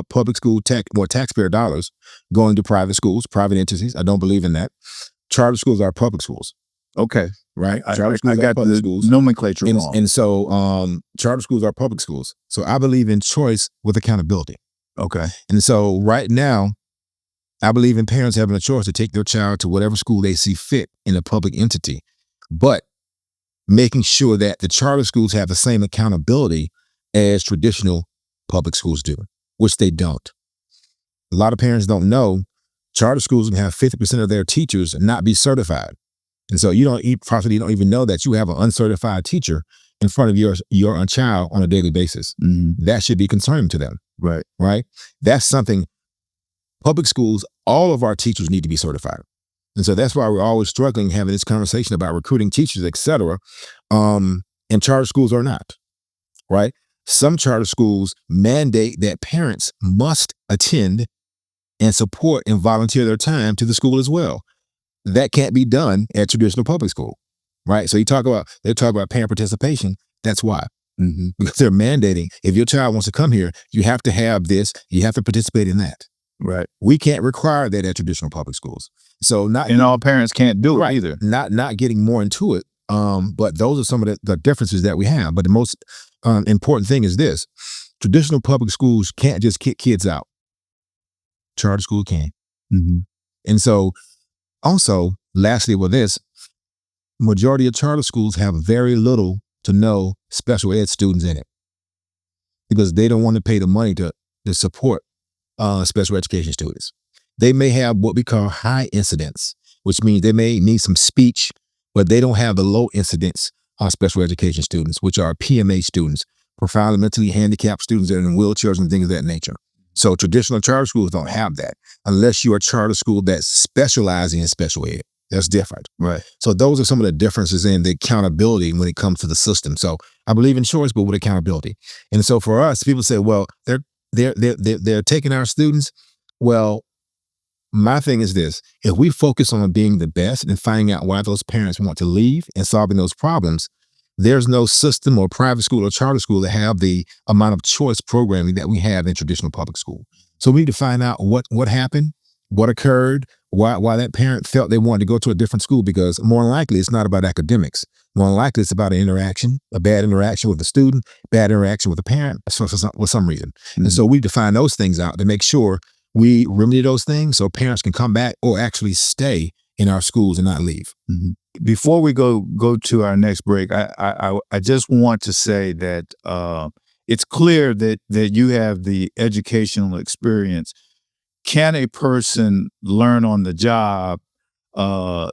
public school taxpayer dollars going to private schools, private entities. I don't believe in that. Charter schools are public schools. Okay. Right. Charter schools I got the schools. Nomenclature wrong. And so charter schools are public schools. So I believe in choice with accountability. Okay. And so right now, I believe in parents having a choice to take their child to whatever school they see fit in a public entity, but making sure that the charter schools have the same accountability as traditional public schools do, which they don't. A lot of parents don't know charter schools can have 50% of their teachers not be certified. And so you don't even know that you have an uncertified teacher in front of your child on a daily basis. Mm-hmm. That should be concerning to them. Right. Right. That's something public schools, all of our teachers need to be certified. And so that's why we're always struggling having this conversation about recruiting teachers, et cetera. And charter schools are not. Right. Some charter schools mandate that parents must attend and support and volunteer their time to the school as well. That can't be done at traditional public school, right? So they talk about parent participation. That's why, because they're mandating if your child wants to come here, you have to have this, you have to participate in that. Right. We can't require that at traditional public schools. So all parents can't do it either. Not getting more into it. But those are some of the differences that we have. But the most important thing is this: traditional public schools can't just kick kids out. Charter school can. Mm-hmm. And so. Also, lastly with this, majority of charter schools have very little to no special ed students in it because they don't want to pay the money to support special education students. They may have what we call high incidence, which means they may need some speech, but they don't have the low incidence special education students, which are PMA students, profoundly mentally handicapped students that are in wheelchairs and things of that nature. So traditional charter schools don't have that unless you're a charter school that's specializing in special ed. That's different. Right. So those are some of the differences in the accountability when it comes to the system. So I believe in choice, but with accountability. And so for us, people say, well, they're taking our students. Well, my thing is this: if we focus on being the best and finding out why those parents want to leave and solving those problems, there's no system or private school or charter school that have the amount of choice programming that we have in traditional public school. So we need to find out what happened, what occurred, why that parent felt they wanted to go to a different school, because more than likely it's not about academics. More than likely it's about an interaction, a bad interaction with the student, bad interaction with the parent for some reason. Mm-hmm. And so we need to find those things out to make sure we remedy those things so parents can come back or actually stay in our schools and not leave. Mm-hmm. Before we go to our next break, I just want to say that it's clear that you have the educational experience. Can a person learn on the job to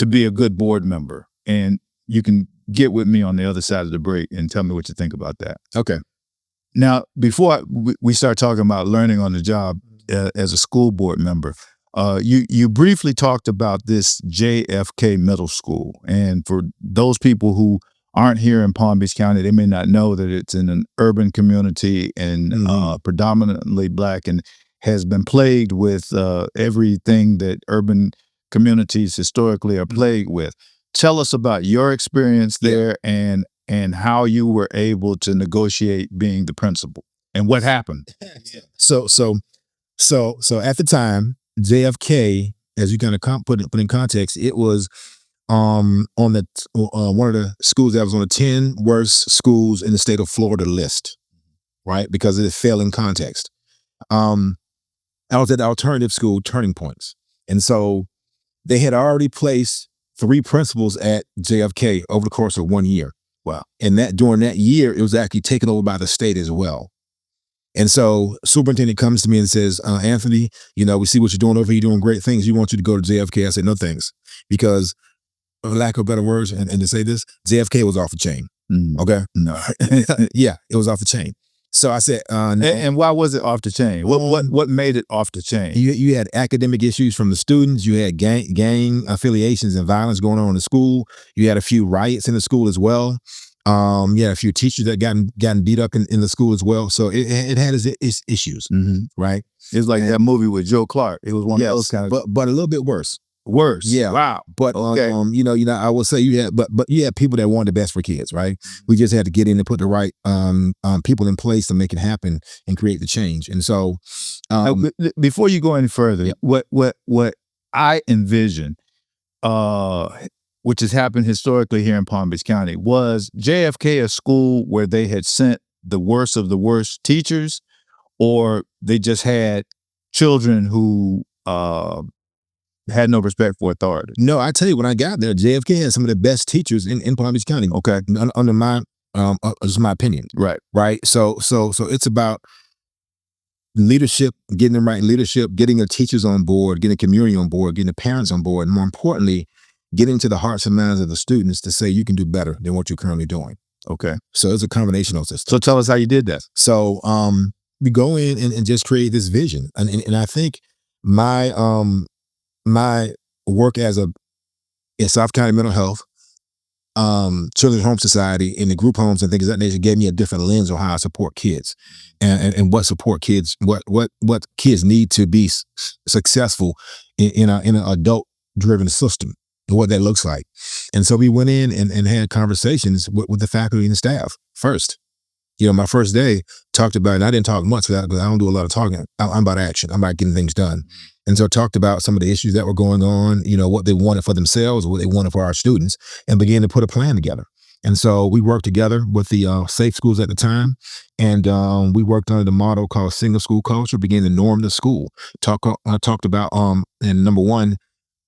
be a good board member? And you can get with me on the other side of the break and tell me what you think about that. Okay. Now, before we start talking about learning on the job, as a school board member. You briefly talked about this JFK Middle School, and for those people who aren't here in Palm Beach County, they may not know that it's in an urban community and predominantly Black, and has been plagued with everything that urban communities historically are plagued with. Tell us about your experience there, and how you were able to negotiate being the principal, and what happened. So at the time, JFK, as you kind of put in context, it was on the one of the schools that was on the 10 worst schools in the state of Florida list, right? Because it fell in context. I was at the alternative school, Turning Points, and so they had already placed 3 principals at JFK over the course of 1 year. Wow! And during that year, it was actually taken over by the state as well. And so superintendent comes to me and says, Anthony, we see what you're doing over here. You're doing great things. You want you to go to JFK. I said, no thanks. Because, for lack of better words, and to say this, JFK was off the chain. Okay? No. Yeah, it was off the chain. So I said, no. And why was it off the chain? What made it off the chain? You had academic issues from the students. You had gang affiliations and violence going on in the school. You had a few riots in the school as well. You had a few teachers that gotten beat up in the school as well. So it had its issues, right? It's like that movie with Joe Clark. It was one of those kind of, but a little bit worse. Worse. Yeah. Wow. But okay. I will say you had, but you had people that wanted the best for kids, right? We just had to get in and put the right people in place to make it happen and create the change. And so, before you go any further, what I envision, which has happened historically here in Palm Beach County, was JFK a school where they had sent the worst of the worst teachers, or they just had children who had no respect for authority? No, I tell you, when I got there, JFK had some of the best teachers in Palm Beach County. Okay, under my just my opinion. Right. So it's about leadership, getting the right leadership, getting the teachers on board, getting the community on board, getting the parents on board, and more importantly, getting to the hearts and minds of the students to say you can do better than what you're currently doing. Okay. So it's a combination of this. So tell us how you did that. So we go in and just create this vision, and I think my work in South County Mental Health, Children's Home Society, in the group homes and things of that nature gave me a different lens on how I support kids, and what support kids, what kids need to be successful in an adult driven system, and what that looks like. And so we went in and had conversations with the faculty and staff first. My first day talked about, and I didn't talk much because I don't do a lot of talking. I'm about action. I'm about getting things done. And so talked about some of the issues that were going on, what they wanted for themselves, what they wanted for our students, and began to put a plan together. And so we worked together with the safe schools at the time, and we worked under the model called single school culture, began to norm the school. I talked about, and number one,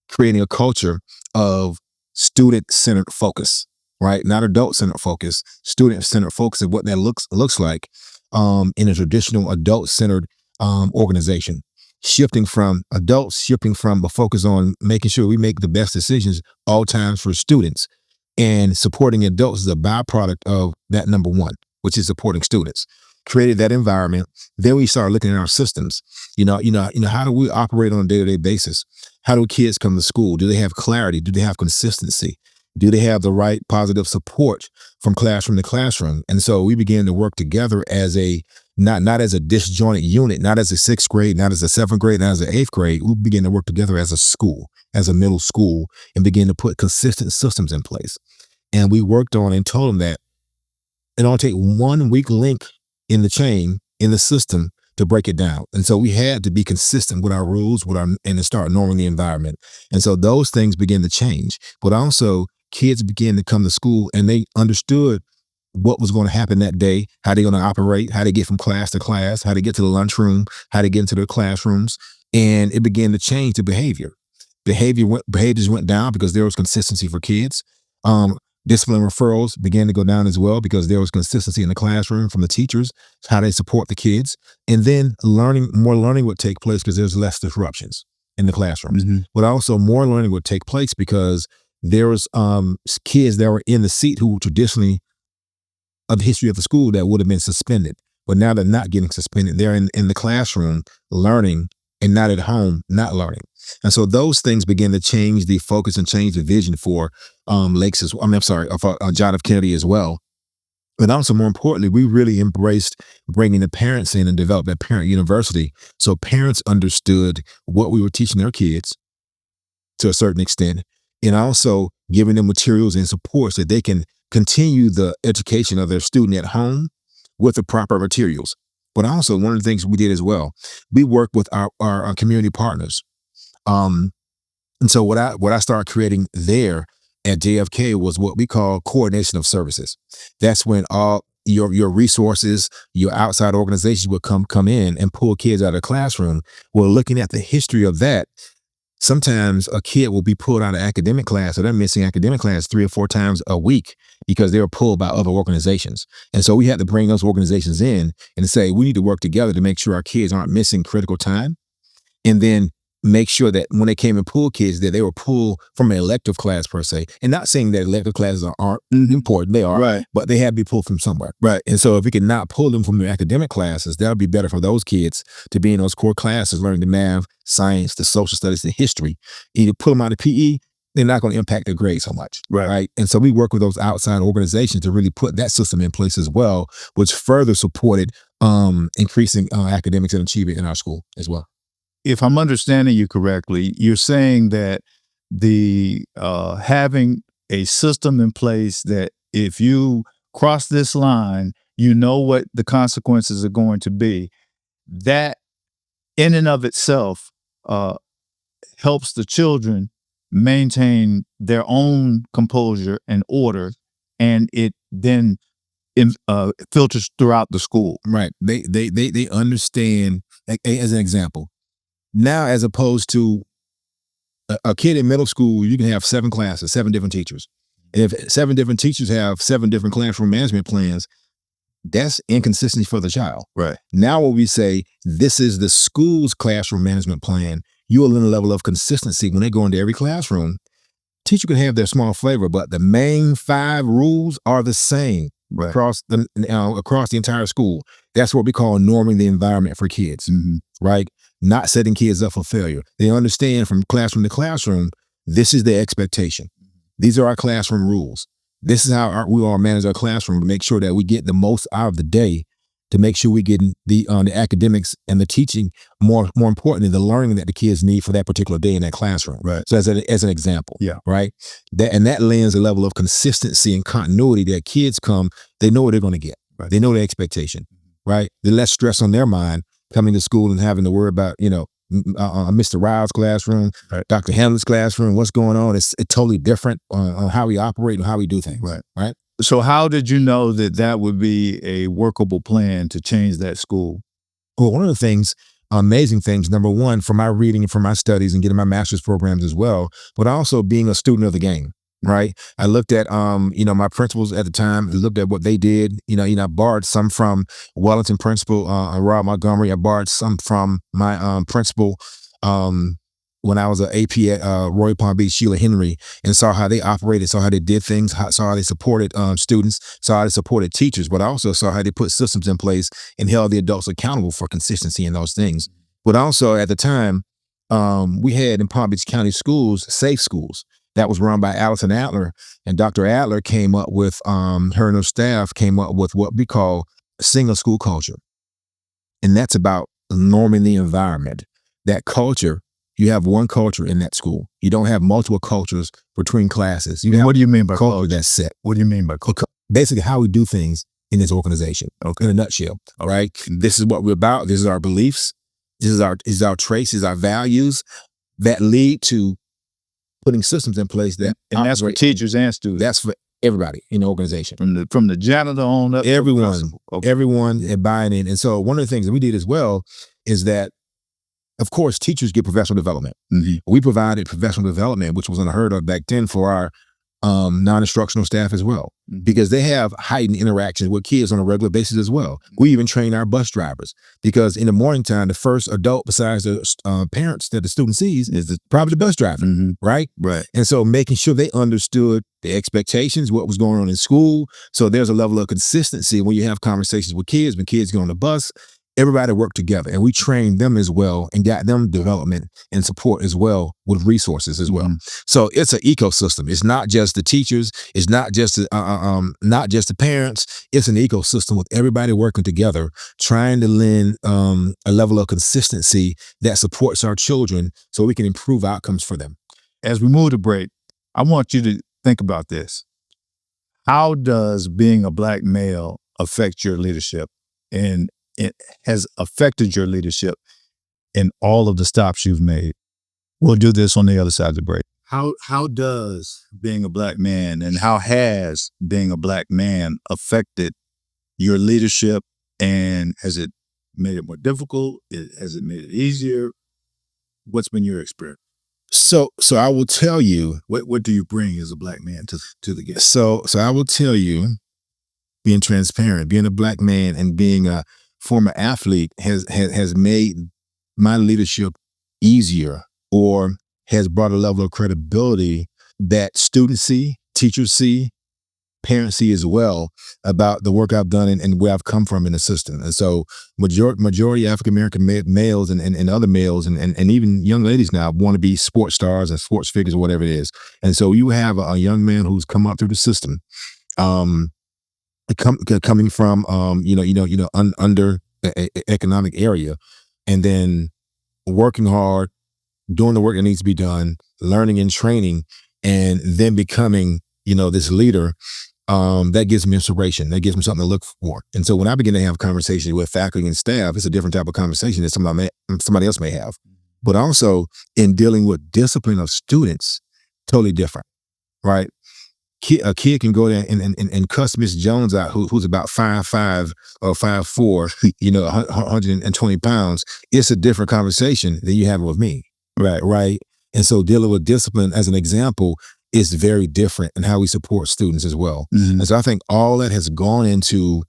creating a culture of student-centered focus, right? Not adult-centered focus, student-centered focus of what that looks like in a traditional adult-centered organization. Shifting from a focus on making sure we make the best decisions all times for students, and supporting adults is a byproduct of that number one, which is supporting students. Created that environment. Then we started looking at our systems. How do we operate on a day-to-day basis? How do kids come to school? Do they have clarity? Do they have consistency? Do they have the right positive support from classroom to classroom? And so we began to work together as not as a disjointed unit, not as a 6th grade, not as a 7th grade, not as an 8th grade. We began to work together as a school, as a middle school, and began to put consistent systems in place. And we worked on and told them that it only take one weak link in the chain, in the system, to break it down. And so we had to be consistent with our rules, and to start norming the environment. And so those things began to change. But also, kids began to come to school and they understood what was going to happen that day, how they're going to operate, how they get from class to class, how to get to the lunchroom, how to get into their classrooms. And it began to change the behavior. Behaviors went down because there was consistency for kids. Discipline referrals began to go down as well because there was consistency in the classroom from the teachers, how they support the kids. And then more learning would take place because there's less disruptions in the classrooms. But also more learning would take place because there was kids that were in the seat who traditionally, of the history of the school, that would have been suspended but now they're not getting suspended. They're in the classroom learning and not at home, not learning. And so those things begin to change the focus and change the vision for Lakes as well. For John F. Kennedy as well. But also, more importantly, we really embraced bringing the parents in and developed that parent university. So parents understood what we were teaching their kids to a certain extent, and also giving them materials and support so that they can continue the education of their student at home with the proper materials. But also, one of the things we did as well, we worked with our community partners. And so what I started creating there at JFK was what we call coordination of services. That's when all your resources, your outside organizations would come in and pull kids out of the classroom. Well, looking at the history of that, sometimes a kid will be pulled out of academic class, or they're missing academic class 3 or 4 times a week because they were pulled by other organizations. And so we had to bring those organizations in and say, we need to work together to make sure our kids aren't missing critical time. And then make sure that when they came and pulled kids, that they were pulled from an elective class per se. And not saying that elective classes aren't important, they are, Right. but they have to be pulled from somewhere. Right. And so if we can not pull them from their academic classes, that'll be better for those kids to be in those core classes, learning the math, science, the social studies, the history. Either pull them out of PE, they're not going to impact their grades so much. Right. And so we work with those outside organizations to really put that system in place as well, which further supported increasing academics and achievement in our school as well. If I'm understanding you correctly, you're saying that the having a system in place that if you cross this line, you know what the consequences are going to be, that in and of itself helps the children maintain their own composure and order, and it then filters throughout the school. Right. They understand, as an example. Now, as opposed to a kid in middle school, you can have 7 classes, 7 different teachers. And if 7 different teachers have 7 different classroom management plans, that's inconsistency for the child. Right. Now, when we say this is the school's classroom management plan, you will learn a level of consistency when they go into every classroom. Teacher can have their small flavor, but the main 5 rules are the same across the entire school. That's what we call norming the environment for kids, right? Not setting kids up for failure. They understand from classroom to classroom, this is the expectation. These are our classroom rules. This is how we all manage our classroom to make sure that we get the most out of the day, to make sure we get the academics and the teaching, more importantly, the learning that the kids need for that particular day in that classroom. Right. So as an example, Yeah. right? That lends a level of consistency and continuity that kids come, they know what they're going to get. Right. They know the expectation, right? There's less stress on their mind coming to school and having to worry about, Mr. Ryles' classroom, Right. Dr. Hamlet's classroom, what's going on. It's totally different on how we operate and how we do things. Right. So how did you know that that would be a workable plan to change that school? Well, one of the things, amazing things, number one, from my reading and from my studies and getting my master's programs as well, but also being a student of the game, right? I looked at, my principals at the time, looked at what they did. I borrowed some from Wellington principal, Rob Montgomery. I borrowed some from my principal when I was an AP at Roy Palm Beach, Sheila Henry, and saw how they operated, saw how they did things, saw how they supported students, saw how they supported teachers, but I also saw how they put systems in place and held the adults accountable for consistency in those things. But also at the time, we had in Palm Beach County schools, safe schools. That was run by Allison Adler, and Dr. Adler came up with, her and her staff came up with what we call single school culture. And that's about norming the environment. That culture, you have one culture in that school. You don't have multiple cultures between classes. You have What do you mean by culture that's set. What do you mean by culture? Basically how we do things in this organization, in a nutshell, all right? This is what we're about. This is our beliefs. This is our traits, this is our values that lead to putting systems in place that And that's for teachers and students. That's for everybody in the organization. From the janitor on up. Everyone buying in. And so one of the things that we did as well is that, of course, teachers get professional development. We provided professional development, which was unheard of back then for our non-instructional staff as well, because they have heightened interactions with kids on a regular basis as well. We even train our bus drivers, because in the morning time, the first adult besides the parents that the student sees is probably the bus driver, right? Right. And so making sure they understood the expectations, what was going on in school. So there's a level of consistency when you have conversations with kids, when kids get on the bus, everybody worked together, and we trained them as well and got them development and support as well with resources as well. So it's an ecosystem. It's not just the teachers. It's not just the parents. It's an ecosystem with everybody working together, trying to lend a level of consistency that supports our children so we can improve outcomes for them. As we move to break, I want you to think about this. How does being a Black male affect your leadership? And it has affected your leadership in all of the stops you've made. We'll do this on the other side of the break. How does being a Black man, and how has being a Black man affected your leadership, and has it made it more difficult? Has it made it easier? What's been your experience? So I will tell you, What do you bring as a Black man to the game? so I will tell you, being transparent, being a Black man and being a former athlete has made my leadership easier, or has brought a level of credibility that students see, teachers see, parents see as well, about the work I've done and where I've come from in the system. And so majority African-American males and other males and even young ladies now want to be sports stars and sports figures or whatever it is. And so you have a young man who's come up through the system, coming from under economic area, and then working hard, doing the work that needs to be done, learning and training, and then becoming this leader. That gives me inspiration. That gives me something to look for. And so when I begin to have conversations with faculty and staff, it's a different type of conversation that somebody else may have. But also in dealing with discipline of students, totally different, right? A kid can go there and cuss Miss Jones out, who's about 5'5" or 5'4", 120 pounds. It's a different conversation than you have with me, right? And so dealing with discipline, as an example, is very different in how we support students as well. And so I think all that has gone into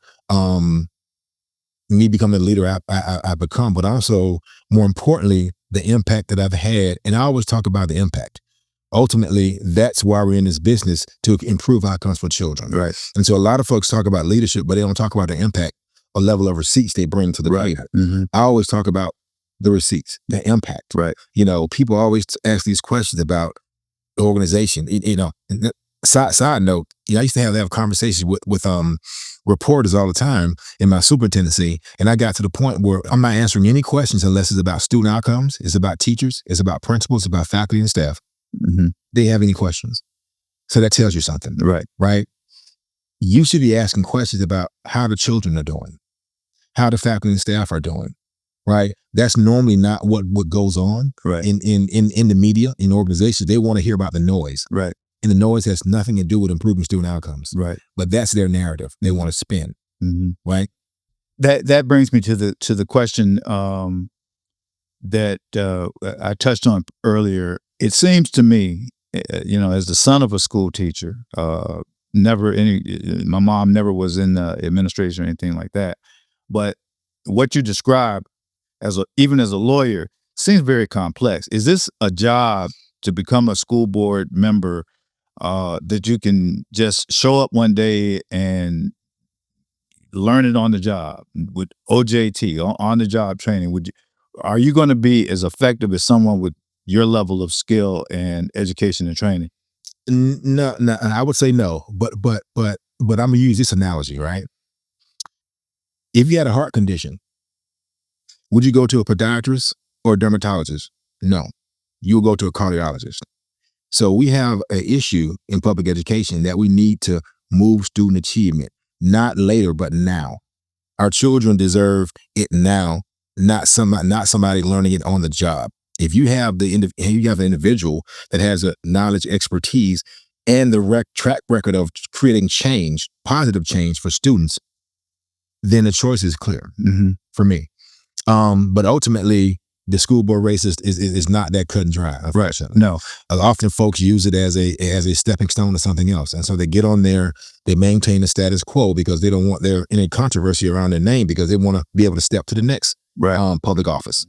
me becoming the leader I've become, but also, more importantly, the impact that I've had. And I always talk about the impact. Ultimately, that's why we're in this business, to improve outcomes for children. Right. And so a lot of folks talk about leadership, but they don't talk about the impact or level of receipts they bring to the table. I always talk about the receipts, the impact. Right. People always ask these questions about the organization. Side note, I used to have conversations with reporters all the time in my superintendency, and I got to the point where I'm not answering any questions unless it's about student outcomes, it's about teachers, it's about principals, it's about faculty and staff. They have any questions. So that tells you something. Right. You should be asking questions about how the children are doing, how the faculty and staff are doing, right? That's normally not what goes on in the media, in organizations. They want to hear about the noise. Right. And the noise has nothing to do with improving student outcomes. Right. But that's their narrative they want to spin. Right. That brings me to the question that I touched on earlier. It seems to me, as the son of a school teacher, my mom never was in the administration or anything like that. But what you describe even as a lawyer seems very complex. Is this a job to become a school board member that you can just show up one day and learn it on the job with OJT, on the job training? Are you going to be as effective as someone with your level of skill and education and training? No, I would say no, but I'm gonna use this analogy, right? If you had a heart condition, would you go to a podiatrist or a dermatologist? No, you will go to a cardiologist. So we have an issue in public education that we need to move student achievement, not later, but now. Our children deserve it now, not somebody learning it on the job. If you have an individual that has a knowledge, expertise, and the track record of creating change, positive change for students, then the choice is clear for me. But ultimately, the school board race is not that cut and dry. Right. No. Often folks use it as a stepping stone to something else. And so they get on there, they maintain the status quo because they don't want there any controversy around their name, because they want to be able to step to the next public office.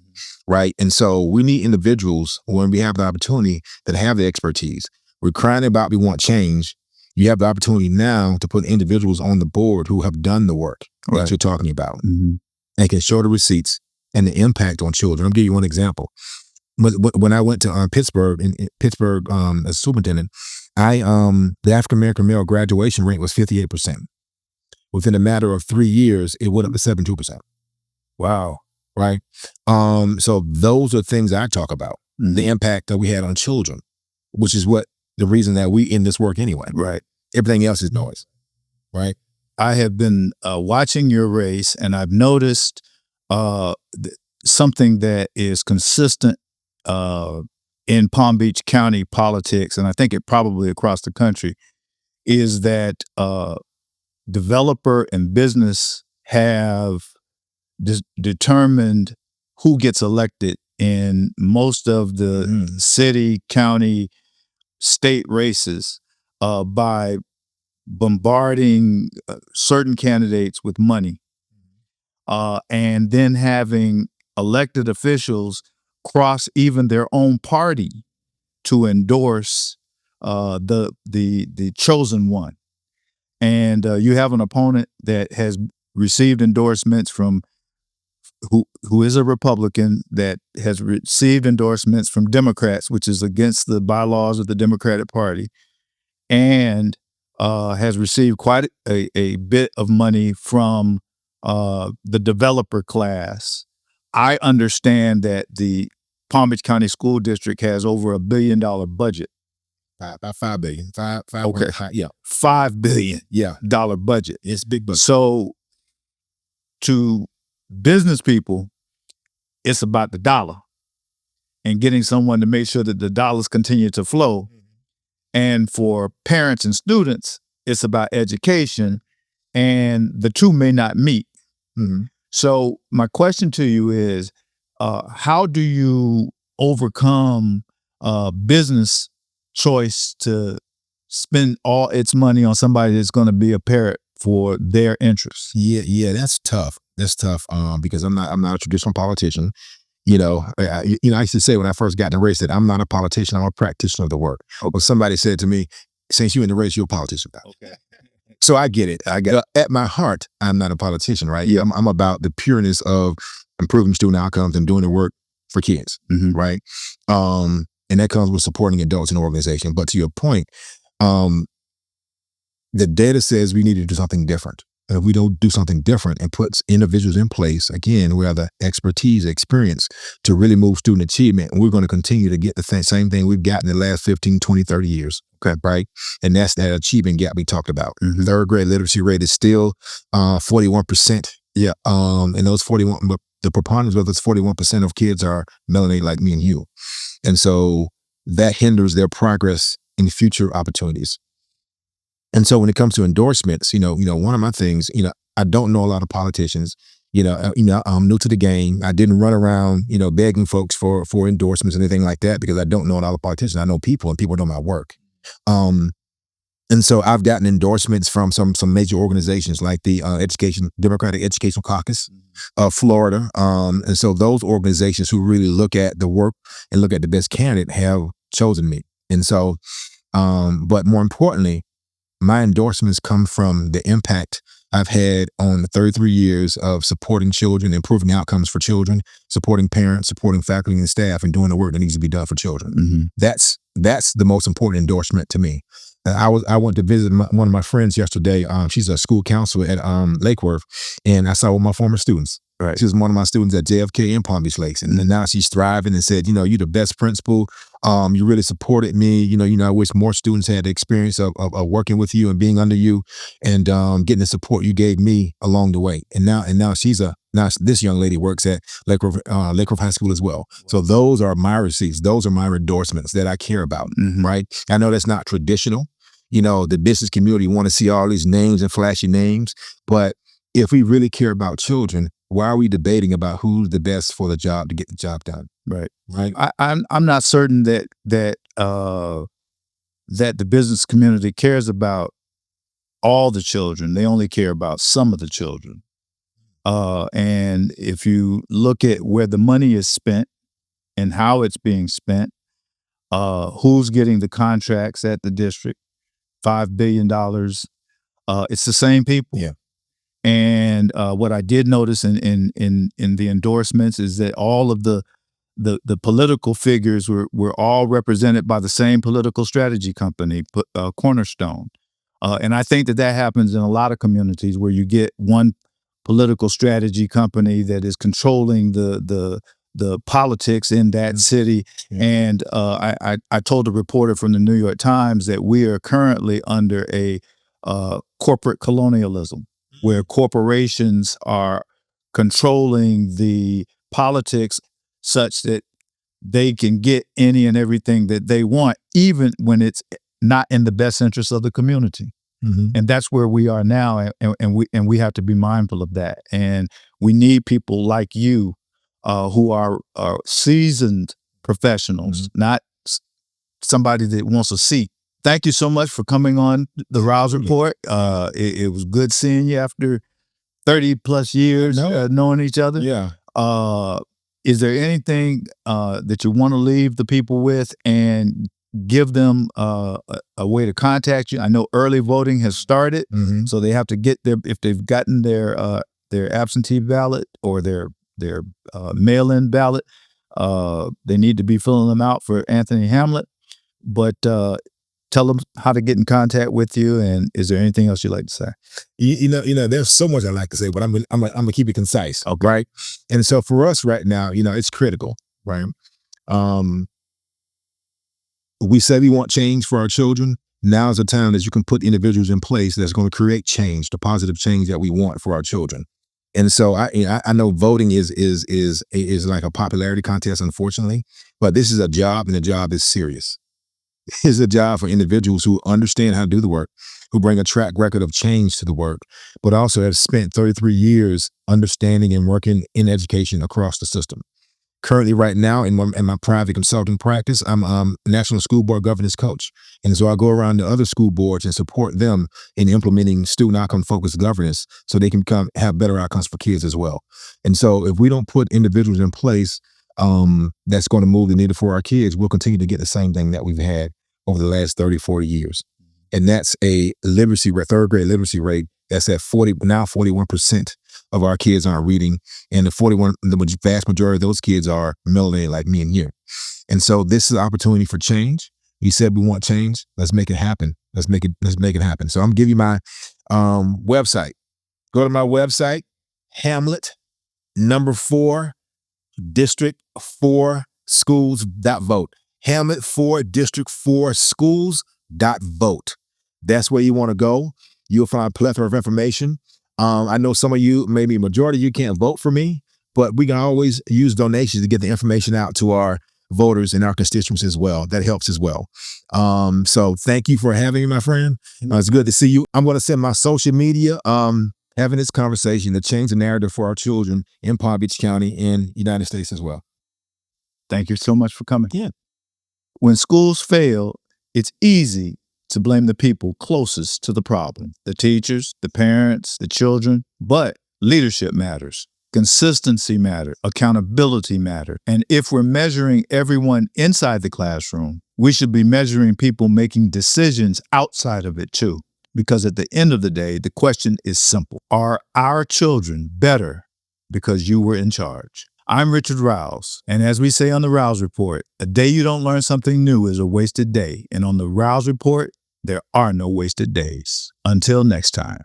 Right. And so we need individuals, when we have the opportunity, that have the expertise. We're crying about we want change. You have the opportunity now to put individuals on the board who have done the work that you're talking about and can show the receipts and the impact on children. I'll give you one example. When I went to Pittsburgh, as superintendent, the African American male graduation rate was 58%. Within a matter of 3 years, it went up to 72%. Wow. Right. So those are things I talk about, the impact that we had on children, which is the reason that we in this work anyway. Right. Everything else is noise. Right. I have been watching your race, and I've noticed something that is consistent in Palm Beach County politics, and I think it probably across the country, is that developer and business have determined who gets elected in most of the city, county, state races by bombarding certain candidates with money, and then having elected officials cross even their own party to endorse the chosen one. And you have an opponent that has received endorsements from who is a Republican, that has received endorsements from Democrats, which is against the bylaws of the Democratic Party, and has received quite a bit of money from the developer class. I understand that the Palm Beach County School District has over $1 billion budget. About $5 billion. Okay. Yeah. $5 billion dollar budget. It's big budget. So to business people, it's about the dollar and getting someone to make sure that the dollars continue to flow. And for parents and students, it's about education, and the two may not meet. So my question to you is, how do you overcome business choice to spend all its money on somebody that's going to be a parrot for their interests? Yeah, that's tough. That's tough. Because I'm not a traditional politician. I used to say when I first got in the race that I'm not a politician, I'm a practitioner of the work. But somebody said to me, since you're in the race, you're a politician now. Okay. So I get it. At my heart, I'm not a politician, right? Yeah. I'm about the pureness of improving student outcomes and doing the work for kids, right? And that comes with supporting adults in the organization. But to your point, the data says we need to do something different. And if we don't do something different and puts individuals in place, again, we have the expertise, experience to really move student achievement. And we're going to continue to get the same thing we've gotten in the last 15, 20, 30 years. Okay, right? And that's that achievement gap we talked about. Third grade literacy rate is still 41%. Yeah. And those 41, but the preponderance of those 41% of kids are melanated like me and you. And so that hinders their progress in future opportunities. And so when it comes to endorsements, one of my things, I don't know a lot of politicians. I'm new to the game. I didn't run around, begging folks for endorsements and anything like that, because I don't know a lot of politicians. I know people, and people know my work. And so I've gotten endorsements from some major organizations like the Democratic Educational Caucus of Florida. And so those organizations who really look at the work and look at the best candidate have chosen me. And so, but more importantly, my endorsements come from the impact I've had on the 33 years of supporting children, improving outcomes for children, supporting parents, supporting faculty and staff, and doing the work that needs to be done for children. That's the most important endorsement to me. I went to visit one of my friends yesterday. She's a school counselor at Lake Worth, and I saw one of my former students. Right. She was one of my students at JFK in Palm Beach Lakes, and then now she's thriving and said, you're the best principal. You really supported me. I wish more students had the experience of working with you and being under you, and getting the support you gave me along the way. And now this young lady works at Lake Worth High School as well. So those are my receipts. Those are my endorsements that I care about. Right. I know that's not traditional. The business community want to see all these names and flashy names, but if we really care about children, Why are we debating about who's the best for the job to get the job done? Right. Right. I'm not certain that the business community cares about all the children. They only care about some of the children. And if you look at where the money is spent and how it's being spent, who's getting the contracts at the district, $5 billion, it's the same people. Yeah. And what I did notice in the endorsements is that all of the political figures were all represented by the same political strategy company, Cornerstone. And I think that happens in a lot of communities where you get one political strategy company that is controlling the politics in that city. Yeah. And I told a reporter from the New York Times that we are currently under a corporate colonialism, where corporations are controlling the politics such that they can get any and everything that they want, even when it's not in the best interest of the community. Mm-hmm. And that's where we are now, and we have to be mindful of that. And we need people like you, who are seasoned professionals, not somebody that wants a seat. Thank you so much for coming on the Ryles Report. It was good seeing you after 30 plus years knowing each other. Yeah. Is there anything that you want to leave the people with and give them a way to contact you? I know early voting has started, so they have to get if they've gotten their absentee ballot or their mail-in ballot, they need to be filling them out for Anthony Hamlet. But tell them how to get in contact with you, and is there anything else you'd like to say? You know, there's so much I'd like to say, but I'm gonna keep it concise. Okay. Right. And so for us right now, it's critical, right? We say we want change for our children. Now is the time that you can put individuals in place that's going to create change, the positive change that we want for our children. And so I know voting is like a popularity contest, unfortunately, but this is a job, and the job is serious. It's a job for individuals who understand how to do the work, who bring a track record of change to the work, but also have spent 33 years understanding and working in education across the system. Currently, right now, in my private consulting practice, I'm a National School Board Governance Coach. And so I go around to other school boards and support them in implementing student outcome-focused governance so they can have better outcomes for kids as well. And so if we don't put individuals in place that's going to move the needle for our kids, we'll continue to get the same thing that we've had over the last 30, 40 years. And that's a literacy rate, third grade literacy rate, that's at 41% of our kids aren't reading. And the vast majority of those kids are melanated like me and you. And so this is an opportunity for change. You said we want change. Let's make it happen. Let's make it happen. So I'm gonna give you my website. Go to my website, Hamlet, 4, District 4 schools.vote. Hamlet 4 District 4 schools.vote. That's where you want to go. You'll find a plethora of information. I know some of you, maybe a majority of you, can't vote for me, but we can always use donations to get the information out to our voters and our constituents as well. That helps as well. So thank you for having me, my friend. It's good to see you. I'm going to send my social media, having this conversation to change the narrative for our children in Palm Beach County and United States as well. Thank you so much for coming. Yeah. When schools fail, it's easy to blame the people closest to the problem, the teachers, the parents, the children, but leadership matters. Consistency matters, accountability matters. And if we're measuring everyone inside the classroom, we should be measuring people making decisions outside of it too. Because at the end of the day, the question is simple. Are our children better because you were in charge? I'm Richard Ryles, and as we say on the Ryles Report, a day you don't learn something new is a wasted day. And on the Ryles Report, there are no wasted days. Until next time.